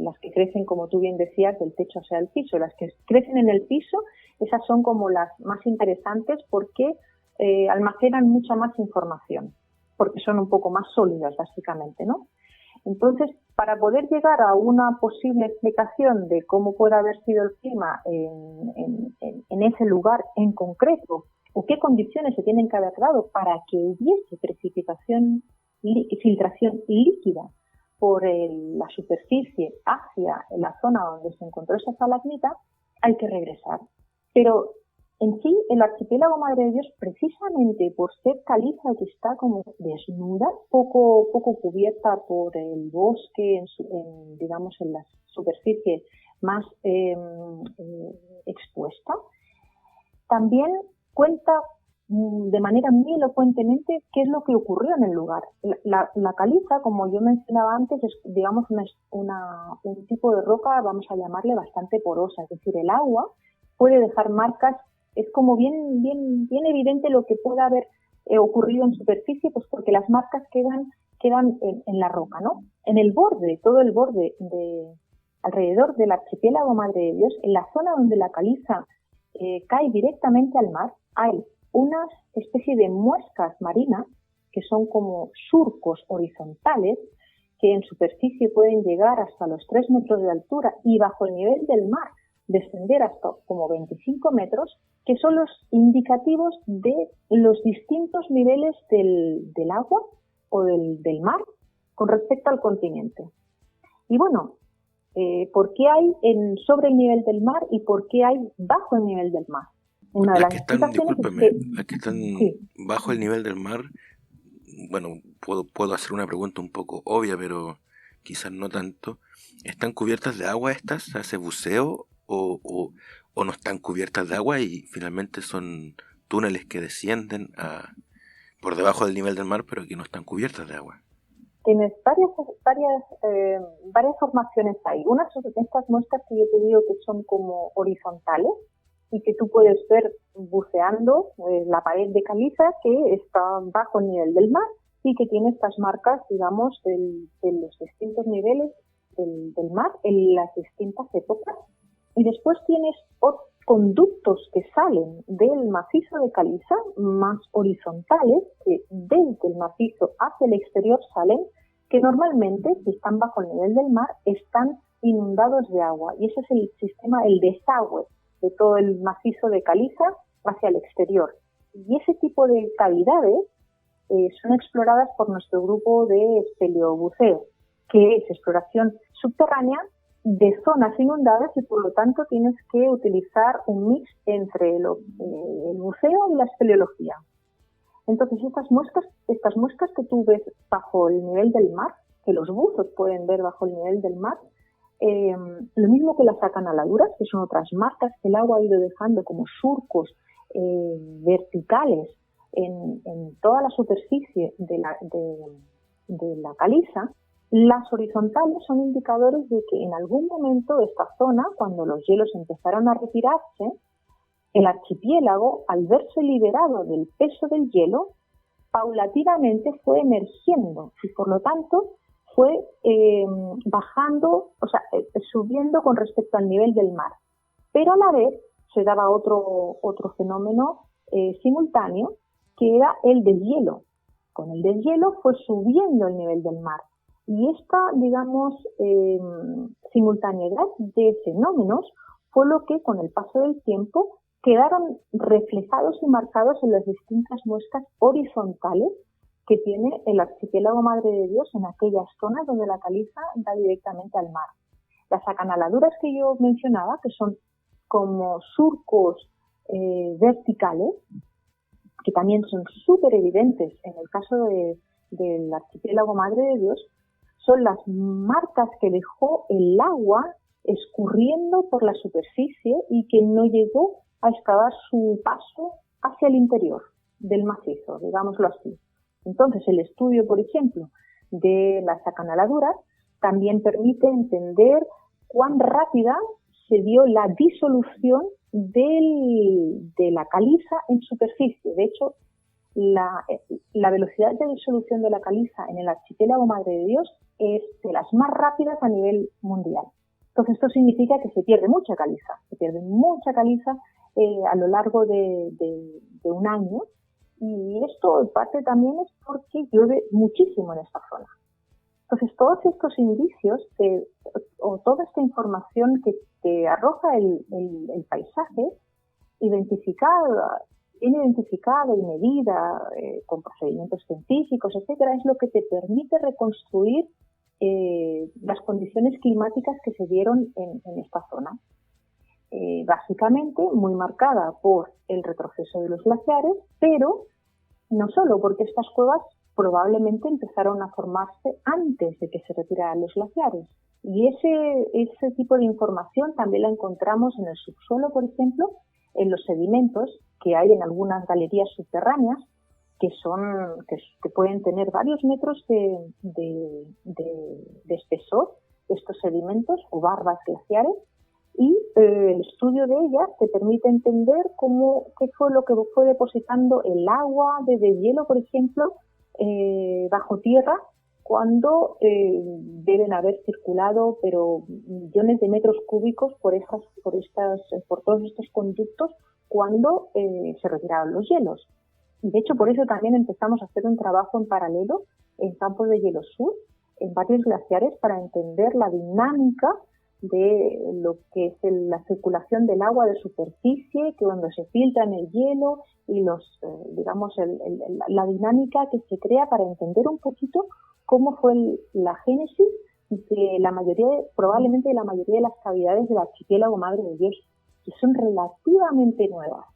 las que crecen, como tú bien decías, del techo hacia el piso. Las que crecen en el piso, esas son como las más interesantes porque almacenan mucha más información, porque son un poco más sólidas, básicamente, ¿no? Entonces, para poder llegar a una posible explicación de cómo puede haber sido el clima en ese lugar en concreto, o qué condiciones se tienen que haber dado para que hubiese precipitación y filtración líquida por la superficie hacia la zona donde se encontró esa estalagmita, hay que regresar. Pero en sí, el archipiélago Madre de Dios, precisamente por ser caliza que está como desnuda, poco cubierta por el bosque, digamos en la superficie más expuesta, también cuenta de manera muy elocuentemente qué es lo que ocurrió en el lugar. La caliza, como yo mencionaba antes, es, digamos, un tipo de roca, vamos a llamarle bastante porosa, es decir, el agua puede dejar marcas. Es como bien evidente lo que puede haber ocurrido en superficie, pues porque las marcas quedan en la roca, ¿no? En el borde, todo el borde alrededor del archipiélago Madre de Dios, en la zona donde la caliza cae directamente al mar, hay una especie de muescas marinas que son como surcos horizontales que en superficie pueden llegar hasta los 3 metros de altura y bajo el nivel del mar descender hasta como 25 metros, que son los indicativos de los distintos niveles del agua o del mar con respecto al continente. Y bueno, ¿por qué hay sobre el nivel del mar y por qué hay bajo el nivel del mar? Una de las explicaciones es que las que están sí, bajo el nivel del mar, bueno, puedo hacer una pregunta un poco obvia, pero quizás no tanto. ¿Están cubiertas de agua estas? ¿Se hace buceo o no están cubiertas de agua y finalmente son túneles que descienden por debajo del nivel del mar, pero que no están cubiertas de agua? Tienes varias formaciones ahí. Unas son estas muestras que yo te digo que son como horizontales y que tú puedes ver buceando la pared de caliza que está bajo el nivel del mar y que tiene estas marcas, digamos, de los distintos niveles del mar en las distintas épocas. Y después tienes conductos que salen del macizo de caliza, más horizontales, que desde el macizo hacia el exterior salen, que normalmente, si están bajo el nivel del mar, están inundados de agua. Y ese es el sistema, el desagüe de todo el macizo de caliza hacia el exterior. Y ese tipo de cavidades son exploradas por nuestro grupo de espeleobuceo, que es exploración subterránea de zonas inundadas y por lo tanto tienes que utilizar un mix entre el buceo y la espeleología. Entonces, estas muescas que tú ves bajo el nivel del mar, que los buzos pueden ver bajo el nivel del mar, lo mismo que las acanaladuras, que son otras marcas que el agua ha ido dejando como surcos verticales en toda la superficie de la caliza. Las horizontales son indicadores de que en algún momento esta zona, cuando los hielos empezaron a retirarse, el archipiélago, al verse liberado del peso del hielo, paulatinamente fue emergiendo y por lo tanto fue bajando, o sea, subiendo con respecto al nivel del mar. Pero a la vez se daba otro fenómeno simultáneo, que era el deshielo. Con el deshielo fue subiendo el nivel del mar. Y esta, digamos, simultaneidad de fenómenos fue lo que con el paso del tiempo quedaron reflejados y marcados en las distintas muescas horizontales que tiene el archipiélago Madre de Dios en aquellas zonas donde la caliza da directamente al mar. Las acanaladuras que yo mencionaba, que son como surcos verticales, que también son súper evidentes en el caso del archipiélago Madre de Dios, son las marcas que dejó el agua escurriendo por la superficie y que no llegó a excavar su paso hacia el interior del macizo, digámoslo así. Entonces, el estudio, por ejemplo, de las acanaladuras también permite entender cuán rápida se dio la disolución de la caliza en superficie. De hecho, la velocidad de disolución de la caliza en el archipiélago Madre de Dios es de las más rápidas a nivel mundial. Entonces, esto significa que se pierde mucha caliza a lo largo de un año, y esto en parte también es porque llueve muchísimo en esta zona. Entonces, todos estos indicios o toda esta información que arroja el paisaje, bien identificada y medida con procedimientos científicos, etcétera, es lo que te permite reconstruir las condiciones climáticas que se dieron en esta zona. Básicamente muy marcada por el retroceso de los glaciares, pero no solo, porque estas cuevas probablemente empezaron a formarse antes de que se retiraran los glaciares. Y ese tipo de información también la encontramos en el subsuelo, por ejemplo, en los sedimentos que hay en algunas galerías subterráneas, que pueden tener varios metros de espesor, estos sedimentos o barbas glaciares, y el estudio de ellas te permite entender qué fue lo que fue depositando el agua de deshielo, por ejemplo, bajo tierra, cuando deben haber circulado pero millones de metros cúbicos por todos estos conductos cuando se retiraron los hielos. Y de hecho, por eso también empezamos a hacer un trabajo en paralelo en Campos de Hielo Sur, en varios glaciares, para entender la dinámica de lo que es la circulación del agua de superficie, que cuando se filtra en el hielo, y la dinámica que se crea para entender un poquito cómo fue la génesis de probablemente de la mayoría de las cavidades del archipiélago Madre de Dios, que son relativamente nuevas.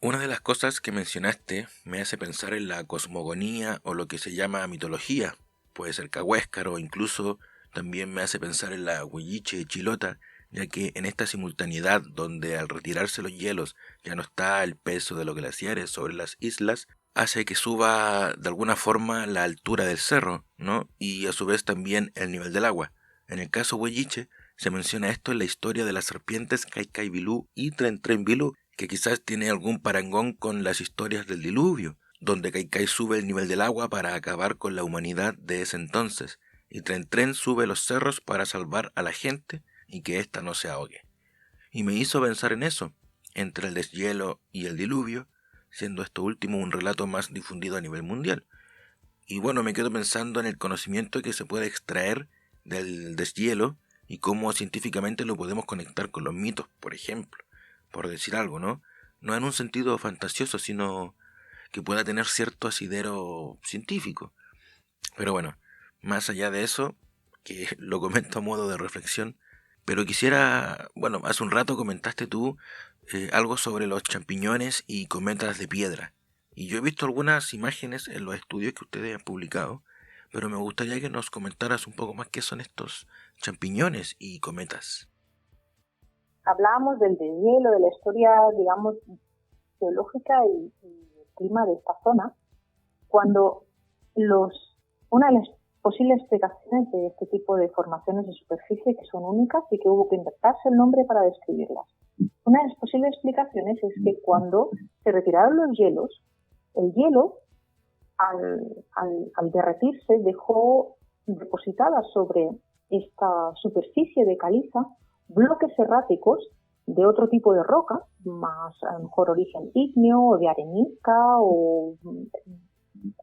Una de las cosas que mencionaste me hace pensar en la cosmogonía o lo que se llama mitología. Puede ser Cahuéscar, o incluso también me hace pensar en la Huilliche Chilota, ya que en esta simultaneidad donde al retirarse los hielos ya no está el peso de los glaciares sobre las islas, hace que suba de alguna forma la altura del cerro, ¿no? Y a su vez también el nivel del agua. En el caso Huilliche se menciona esto en la historia de las serpientes Kaikaibilú y Trentrenbilú, que quizás tiene algún parangón con las historias del diluvio, donde Kaikai sube el nivel del agua para acabar con la humanidad de ese entonces, y Tren sube los cerros para salvar a la gente y que ésta no se ahogue. Y me hizo pensar en eso, entre el deshielo y el diluvio, siendo esto último un relato más difundido a nivel mundial. Y bueno, me quedo pensando en el conocimiento que se puede extraer del deshielo y cómo científicamente lo podemos conectar con los mitos, por ejemplo, por decir algo, ¿no? No en un sentido fantasioso, sino que pueda tener cierto asidero científico. Pero bueno, más allá de eso, que lo comento a modo de reflexión, pero quisiera, hace un rato comentaste tú algo sobre los champiñones y cometas de piedra. Y yo he visto algunas imágenes en los estudios que ustedes han publicado, pero me gustaría que nos comentaras un poco más qué son estos champiñones y cometas. Hablábamos del deshielo, de la historia, digamos, geológica y el clima de esta zona, cuando una de las posibles explicaciones de este tipo de formaciones de superficie que son únicas y que hubo que inventarse el nombre para describirlas. Una de las posibles explicaciones es que cuando se retiraron los hielos, el hielo, al derretirse, dejó depositadas sobre esta superficie de caliza bloques erráticos de otro tipo de roca, más a lo mejor origen ígneo o de arenisca o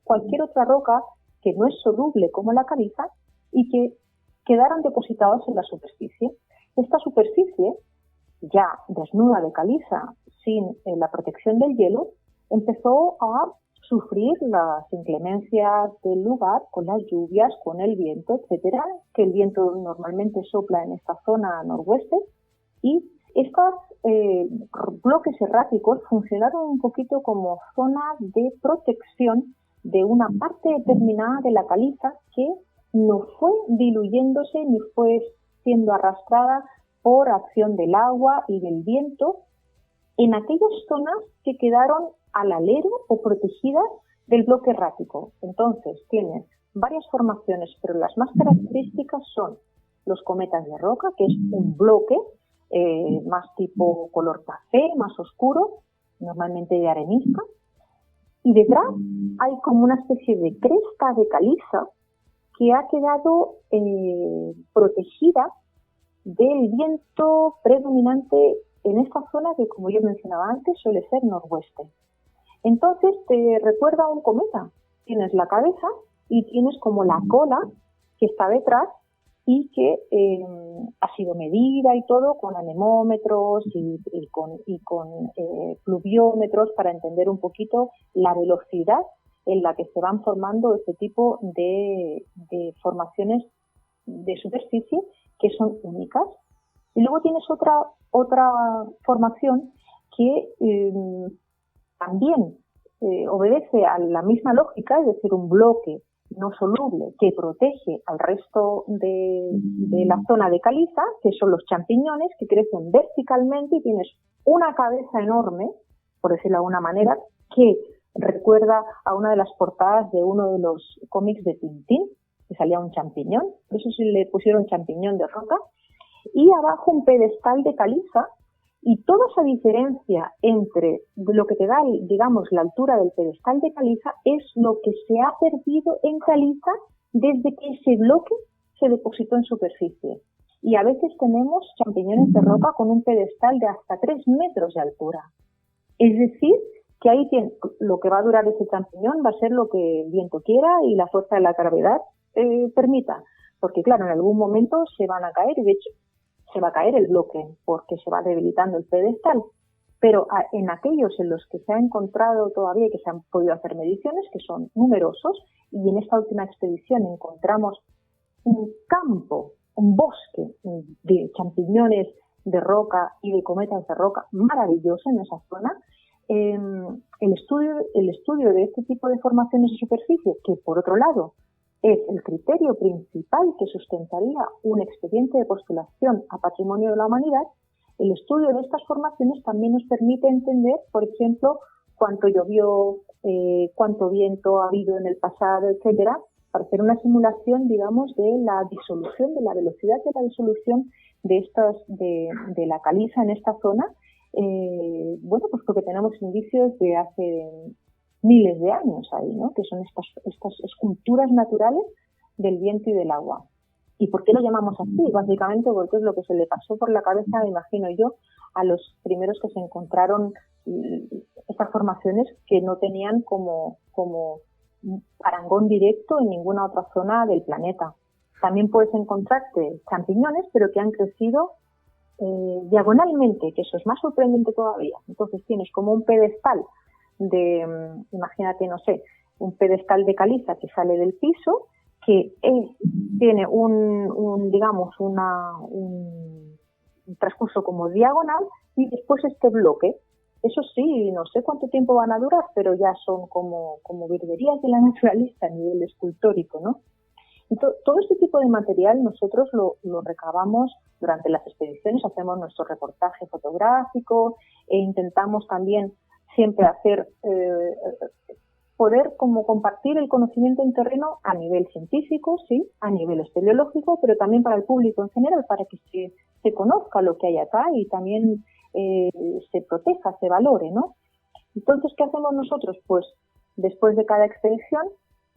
cualquier otra roca que no es soluble como la caliza y que quedaron depositados en la superficie. Esta superficie, ya desnuda de caliza, sin la protección del hielo, empezó a sufrir las inclemencias del lugar con las lluvias, con el viento, etcétera, que el viento normalmente sopla en esta zona noroeste, y estos bloques erráticos funcionaron un poquito como zonas de protección de una parte determinada de la caliza que no fue diluyéndose ni fue siendo arrastrada por acción del agua y del viento en aquellas zonas que quedaron al alero o protegidas del bloque errático. Entonces tienes varias formaciones, pero las más características son los cometas de roca, que es un bloque más tipo color café, más oscuro, normalmente de arenisca, y detrás hay como una especie de cresta de caliza que ha quedado protegida del viento predominante en esta zona que, como yo mencionaba antes, suele ser noroeste. Entonces te recuerda a un cometa. Tienes la cabeza y tienes como la cola que está detrás y que ha sido medida y todo con anemómetros y con pluviómetros para entender un poquito la velocidad en la que se van formando este tipo de formaciones de superficie que son únicas. Y luego tienes otra formación que también obedece a la misma lógica, es decir, un bloque no soluble que protege al resto de la zona de caliza, que son los champiñones, que crecen verticalmente y tienes una cabeza enorme, por decirlo de alguna manera, que recuerda a una de las portadas de uno de los cómics de Tintín, que salía un champiñón, por eso se le pusieron champiñón de roca, y abajo un pedestal de caliza. Y toda esa diferencia entre lo que te da, digamos, la altura del pedestal de caliza es lo que se ha perdido en caliza desde que ese bloque se depositó en superficie. Y a veces tenemos champiñones de roca con un pedestal de hasta 3 metros de altura. Es decir, que ahí lo que va a durar ese champiñón va a ser lo que el viento quiera y la fuerza de la gravedad permita. Porque claro, en algún momento se van a caer y de hecho se va a caer el bloque porque se va debilitando el pedestal, pero en aquellos en los que se ha encontrado todavía y que se han podido hacer mediciones, que son numerosos, y en esta última expedición encontramos un campo, un bosque de champiñones de roca y de cometas de roca maravilloso en esa zona. El estudio de este tipo de formaciones de superficie, que por otro lado es el criterio principal que sustentaría un expediente de postulación a Patrimonio de la Humanidad, el estudio de estas formaciones también nos permite entender, por ejemplo, cuánto llovió, cuánto viento ha habido en el pasado, etcétera, para hacer una simulación, digamos, de la disolución, de la velocidad de la disolución de la caliza en esta zona. Bueno, pues porque tenemos indicios de hace miles de años ahí, ¿no? Que son estas esculturas naturales del viento y del agua. ¿Y por qué lo llamamos así? Básicamente porque es lo que se le pasó por la cabeza, me imagino yo, a los primeros que se encontraron estas formaciones que no tenían como parangón directo en ninguna otra zona del planeta. También puedes encontrarte champiñones, pero que han crecido diagonalmente, que eso es más sorprendente todavía. Entonces tienes como un pedestal imagínate, no sé, un pedestal de caliza que sale del piso, que tiene un transcurso como diagonal y después este bloque Eso sí, no sé cuánto tiempo van a durar, pero ya son como virguerías de la naturaleza a nivel escultórico, ¿no? Y todo este tipo de material nosotros lo recabamos durante las expediciones, hacemos nuestro reportaje fotográfico e intentamos también siempre hacer, poder como compartir el conocimiento en terreno a nivel científico, sí, a nivel espeleológico, pero también para el público en general, para que se conozca lo que hay acá y también se proteja, se valore, ¿no? Entonces, ¿qué hacemos nosotros? Pues después de cada expedición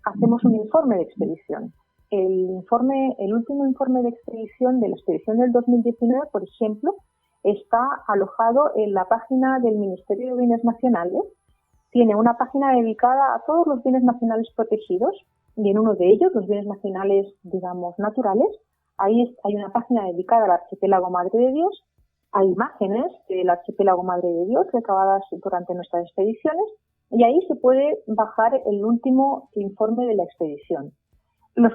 hacemos un informe de expedición. El último informe de expedición de la expedición del 2019, por ejemplo, está alojado en la página del Ministerio de Bienes Nacionales. Tiene una página dedicada a todos los bienes nacionales protegidos y en uno de ellos, los bienes nacionales, digamos, naturales, ahí hay una página dedicada al archipiélago Madre de Dios. Hay imágenes del archipiélago Madre de Dios recabadas durante nuestras expediciones y ahí se puede bajar el último informe de la expedición. Los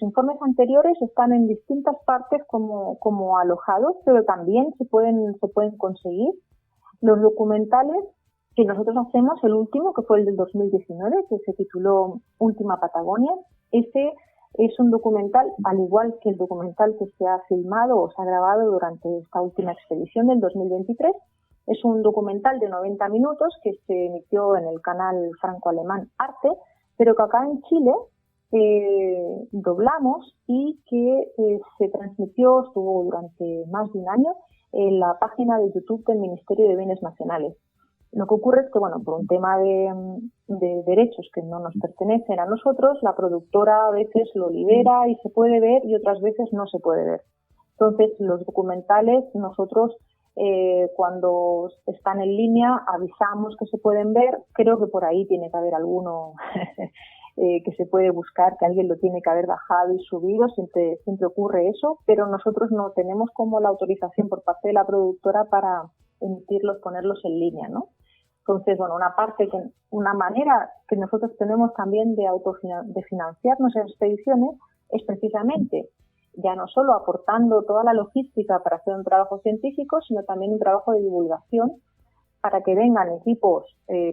informes anteriores están en distintas partes como alojados, pero también se pueden conseguir. Los documentales que nosotros hacemos, el último, que fue el del 2019, que se tituló Última Patagonia, ese es un documental, al igual que el documental que se ha filmado o se ha grabado durante esta última expedición del 2023. Es un documental de 90 minutos que se emitió en el canal franco-alemán Arte, pero que acá en Chile doblamos y que se transmitió, estuvo durante más de un año, en la página de YouTube del Ministerio de Bienes Nacionales. Lo que ocurre es que, bueno, por un tema de derechos que no nos pertenecen a nosotros, la productora a veces lo libera y se puede ver y otras veces no se puede ver. Entonces, los documentales, nosotros cuando están en línea avisamos que se pueden ver. Creo que por ahí tiene que haber alguno que se puede buscar, que alguien lo tiene que haber bajado y subido, siempre ocurre eso, pero nosotros no tenemos como la autorización por parte de la productora para emitirlos, ponerlos en línea, ¿no? Entonces, bueno, una manera que nosotros tenemos también de financiar nuestras expediciones es precisamente ya no solo aportando toda la logística para hacer un trabajo científico, sino también un trabajo de divulgación para que vengan equipos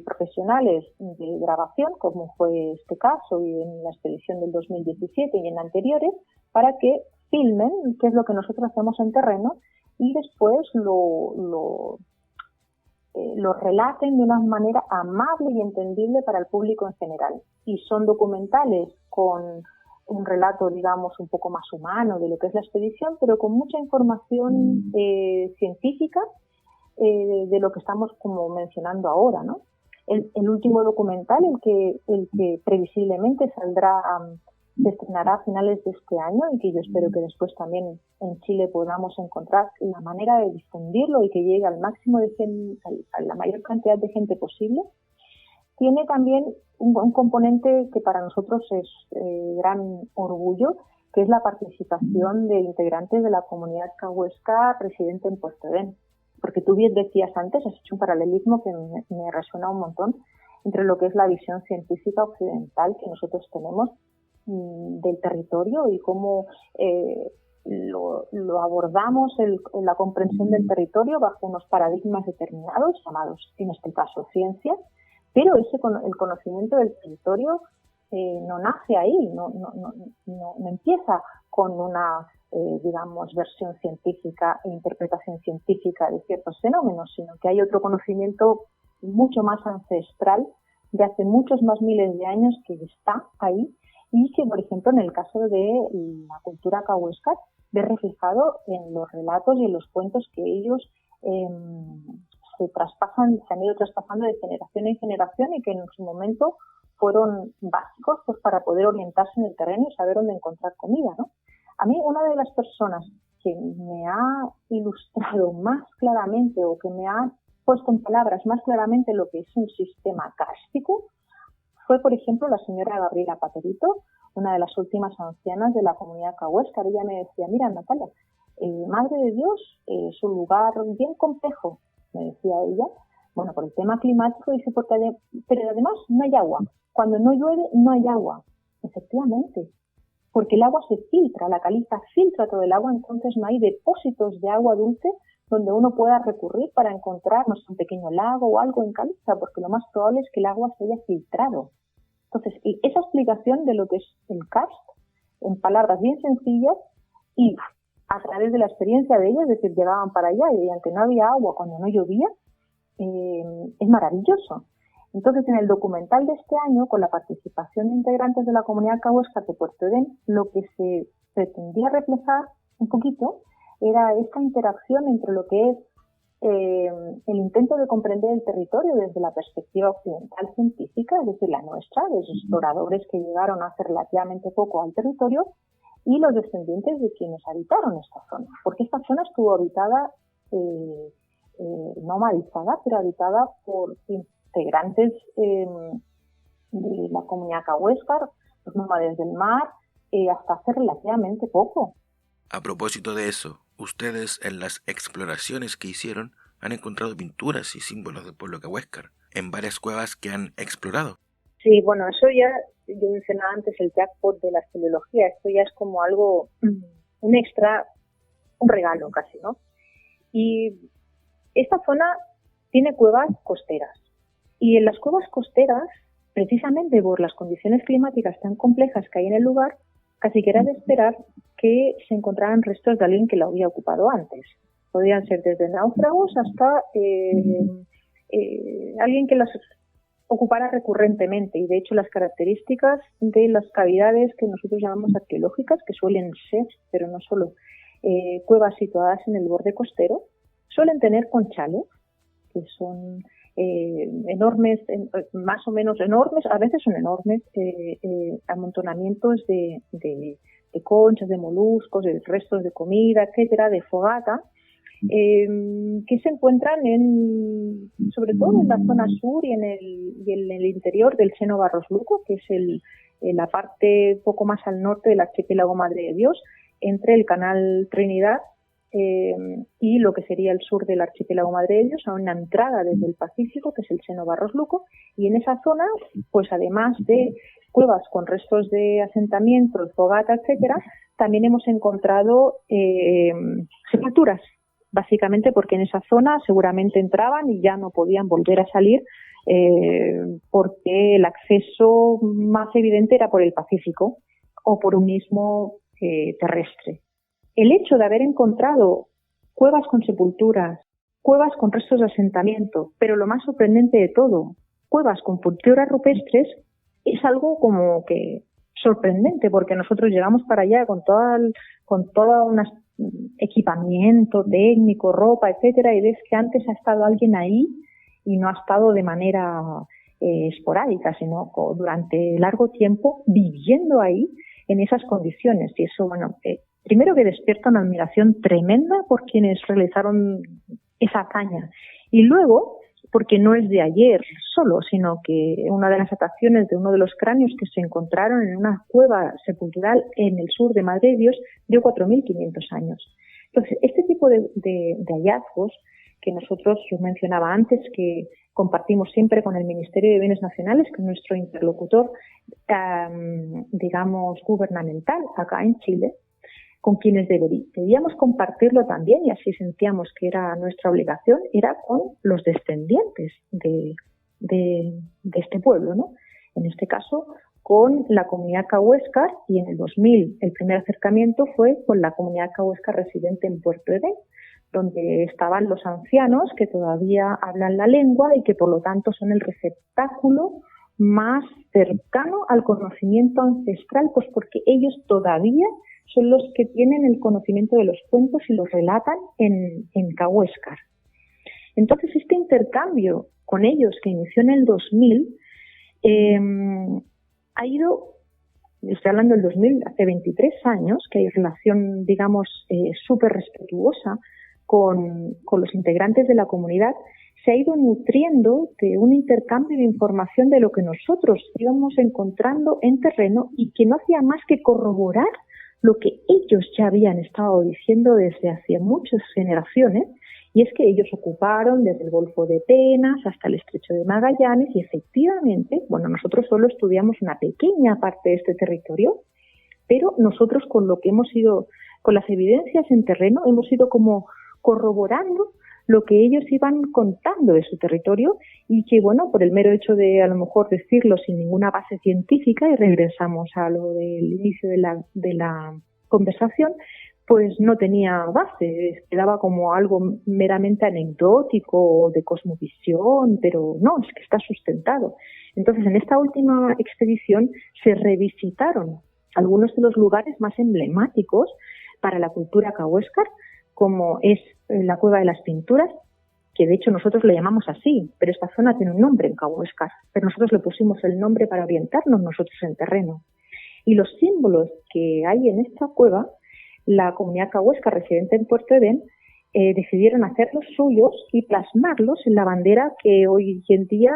profesionales de grabación, como fue este caso y en la expedición del 2017 y en anteriores, para que filmen qué es lo que nosotros hacemos en terreno y después lo relaten de una manera amable y entendible para el público en general. Y son documentales con un relato, digamos, un poco más humano de lo que es la expedición, pero con mucha información científica de lo que estamos como mencionando ahora, ¿no? El último documental, el que previsiblemente se estrenará a finales de este año y que yo espero que después también en Chile podamos encontrar la manera de difundirlo y que llegue al máximo de gente, a la mayor cantidad de gente posible, tiene también un componente que para nosotros es gran orgullo, que es la participación de integrantes de la comunidad cahuesca residente en Puerto Edén. Porque tú bien decías antes, has hecho un paralelismo que me resuena un montón entre lo que es la visión científica occidental que nosotros tenemos del territorio y cómo lo abordamos en la comprensión del territorio bajo unos paradigmas determinados, llamados en este caso ciencia, pero el conocimiento del territorio no nace ahí, no empieza con una digamos, versión científica e interpretación científica de ciertos fenómenos, sino que hay otro conocimiento mucho más ancestral de hace muchos más miles de años que está ahí y que, por ejemplo, en el caso de la cultura cahuesca, ve reflejado en los relatos y en los cuentos que ellos se han ido traspasando de generación en generación y que en su momento fueron básicos pues para poder orientarse en el terreno y saber dónde encontrar comida, ¿no? A mí, una de las personas que me ha ilustrado más claramente o que me ha puesto en palabras más claramente lo que es un sistema kárstico fue, por ejemplo, la señora Gabriela Paterito, una de las últimas ancianas de la comunidad cahuesca. Ella me decía, mira, Natalia, Madre de Dios es un lugar bien complejo, me decía ella. Bueno, por el tema climático, dice, pero además no hay agua. Cuando no llueve, no hay agua. Efectivamente. Porque el agua se filtra, la caliza filtra todo el agua, entonces no hay depósitos de agua dulce donde uno pueda recurrir para encontrar, no sé, un pequeño lago o algo en Caliza, porque lo más probable es que el agua se haya filtrado. Entonces, esa explicación de lo que es el karst, en palabras bien sencillas, y a través de la experiencia de ellas, es decir, llegaban para allá y veían que no había agua cuando no llovía, es maravilloso. Entonces, en el documental de este año, con la participación de integrantes de la comunidad Cahuéscar de Puerto Edén, lo que se pretendía reflejar un poquito era esta interacción entre lo que es el intento de comprender el territorio desde la perspectiva occidental científica, es decir, la nuestra, de los exploradores que llegaron hace relativamente poco al territorio, y los descendientes de quienes habitaron esta zona, porque esta zona estuvo habitada, nomadizada, pero habitada por integrantes de la comunidad Cahuéscar, los nómades del mar, hasta hace relativamente poco. A propósito de eso, ustedes en las exploraciones que hicieron han encontrado pinturas y símbolos del pueblo Cahuéscar en varias cuevas que han explorado. Sí, bueno, eso ya, yo mencionaba antes el jackpot de la espeleología, esto ya es como algo, un extra, un regalo casi, ¿no? Y esta zona tiene cuevas costeras. Y en las cuevas costeras, precisamente por las condiciones climáticas tan complejas que hay en el lugar, casi que era de esperar que se encontraran restos de alguien que la había ocupado antes. Podían ser desde náufragos hasta alguien que las ocupara recurrentemente. Y de hecho las características de las cavidades que nosotros llamamos arqueológicas, que suelen ser, pero no solo, cuevas situadas en el borde costero, suelen tener conchales, que son enormes, más o menos enormes, a veces son enormes, amontonamientos de conchas, de moluscos, de restos de comida, etcétera, de fogata, que se encuentran sobre todo en la zona sur y en el interior del seno Barros-Luco, que es la parte poco más al norte del archipiélago Madre de Dios, entre el canal Trinidad y lo que sería el sur del archipiélago Madre de Dios, a una entrada desde el Pacífico, que es el seno Barros-Luco, y en esa zona, pues además de cuevas con restos de asentamientos, fogata, etcétera, también hemos encontrado sepulturas, básicamente porque en esa zona seguramente entraban y ya no podían volver a salir, porque el acceso más evidente era por el Pacífico o por un istmo terrestre. El hecho de haber encontrado cuevas con sepulturas, cuevas con restos de asentamiento, pero lo más sorprendente de todo, cuevas con pinturas rupestres, es algo como que sorprendente, porque nosotros llegamos para allá con todo un equipamiento técnico, ropa, etcétera, y ves que antes ha estado alguien ahí y no ha estado de manera esporádica, sino durante largo tiempo viviendo ahí en esas condiciones. Y eso, bueno, primero que despierta una admiración tremenda por quienes realizaron esa hazaña. Y luego, porque no es de ayer solo, sino que una de las dataciones de uno de los cráneos que se encontraron en una cueva sepultural en el sur de Madre de Dios dio 4.500 años. Entonces, este tipo de hallazgos que nosotros, yo mencionaba antes, que compartimos siempre con el Ministerio de Bienes Nacionales, que es nuestro interlocutor, digamos, gubernamental acá en Chile, con quienes debíamos compartirlo también, y así sentíamos que era nuestra obligación, era con los descendientes de este pueblo, ¿no? En este caso, con la comunidad Cahuéscar, y en el 2000 el primer acercamiento fue con la comunidad Cahuéscar residente en Puerto Edén, donde estaban los ancianos que todavía hablan la lengua y que por lo tanto son el receptáculo más cercano al conocimiento ancestral, pues porque ellos todavía son los que tienen el conocimiento de los cuentos y los relatan en Cahuéscar. Entonces, este intercambio con ellos, que inició en el 2000, ha ido, estoy hablando del 2000, hace 23 años, que hay relación, digamos, súper respetuosa con los integrantes de la comunidad, se ha ido nutriendo de un intercambio de información de lo que nosotros íbamos encontrando en terreno y que no hacía más que corroborar lo que ellos ya habían estado diciendo desde hace muchas generaciones, y es que ellos ocuparon desde el Golfo de Penas hasta el Estrecho de Magallanes, y efectivamente, bueno, nosotros solo estudiamos una pequeña parte de este territorio, pero nosotros con lo que hemos ido, con las evidencias en terreno, hemos ido como corroborando lo que ellos iban contando de su territorio y que, bueno, por el mero hecho de a lo mejor decirlo sin ninguna base científica, y regresamos a lo del inicio de la conversación, pues no tenía base, quedaba como algo meramente anecdótico o de cosmovisión, pero no, es que está sustentado. Entonces, en esta última expedición se revisitaron algunos de los lugares más emblemáticos para la cultura cahuéscar, como es la Cueva de las Pinturas, que de hecho nosotros le llamamos así, pero esta zona tiene un nombre en Cahuéscar, pero nosotros le pusimos el nombre para orientarnos nosotros en terreno. Y los símbolos que hay en esta cueva, la comunidad cahuéscar residente en Puerto Edén decidieron hacerlos suyos y plasmarlos en la bandera que hoy en día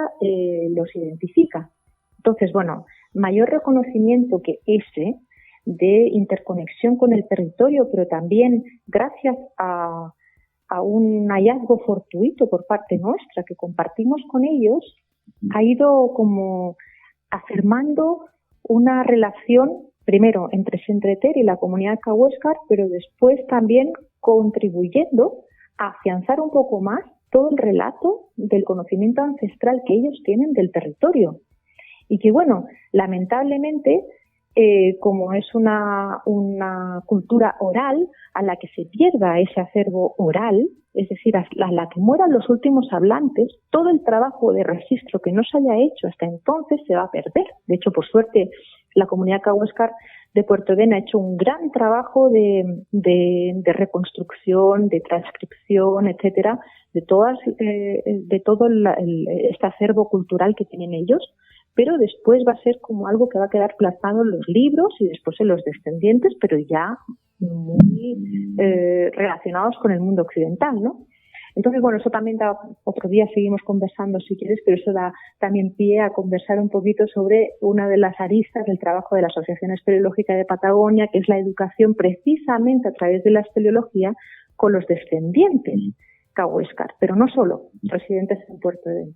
los identifica. Entonces, bueno, mayor reconocimiento que ese de interconexión con el territorio, pero también gracias a un hallazgo fortuito por parte nuestra que compartimos con ellos, ha ido como afirmando una relación, primero entre Xentreter y la comunidad cahuéscar, pero después también contribuyendo a afianzar un poco más todo el relato del conocimiento ancestral que ellos tienen del territorio. Y que, bueno, lamentablemente, como es una cultura oral, a la que se pierda ese acervo oral, es decir, a la que mueran los últimos hablantes, todo el trabajo de registro que no se haya hecho hasta entonces se va a perder. De hecho, por suerte, la comunidad cahuéscar de Puerto Edén ha hecho un gran trabajo de reconstrucción, de transcripción, etcétera, de todo este acervo cultural que tienen ellos, pero después va a ser como algo que va a quedar plasmado en los libros y después en los descendientes, pero ya muy relacionados con el mundo occidental, ¿no? Entonces, bueno, eso también da, otro día seguimos conversando si quieres, pero eso da también pie a conversar un poquito sobre una de las aristas del trabajo de la Asociación Espeleológica de Patagonia, que es la educación precisamente a través de la espeleología con los descendientes cahuéscar, pero no solo, residentes en Puerto Edén.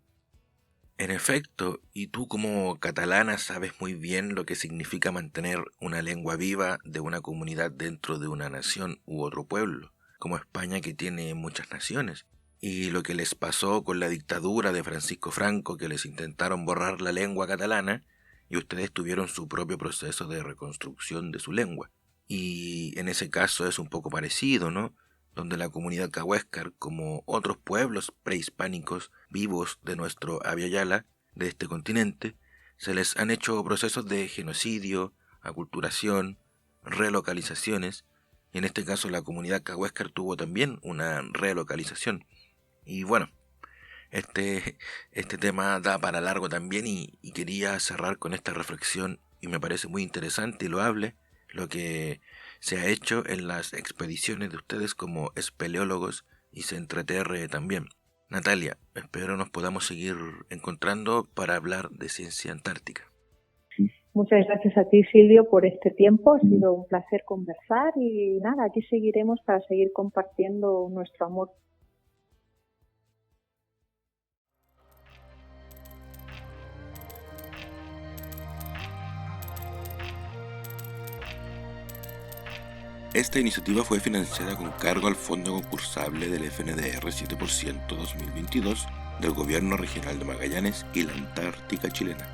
En efecto, y tú como catalana sabes muy bien lo que significa mantener una lengua viva de una comunidad dentro de una nación u otro pueblo, como España que tiene muchas naciones, y lo que les pasó con la dictadura de Francisco Franco, que les intentaron borrar la lengua catalana y ustedes tuvieron su propio proceso de reconstrucción de su lengua. Y en ese caso es un poco parecido, ¿no? Donde la comunidad cahuéscar, como otros pueblos prehispánicos vivos de nuestro Abya Yala, de este continente, se les han hecho procesos de genocidio, aculturación, relocalizaciones, y en este caso la comunidad cahuéscar tuvo también una relocalización. Y bueno, este tema da para largo también y quería cerrar con esta reflexión, y me parece muy interesante y loable lo que se ha hecho en las expediciones de ustedes como espeleólogos y Xentreter también. Natalia, espero nos podamos seguir encontrando para hablar de ciencia antártica. Muchas gracias a ti, Silvio, por este tiempo. Ha sido un placer conversar y nada, aquí seguiremos para seguir compartiendo nuestro amor. Esta iniciativa fue financiada con cargo al Fondo Concursable del FNDR 7% 2022 del Gobierno Regional de Magallanes y la Antártica Chilena.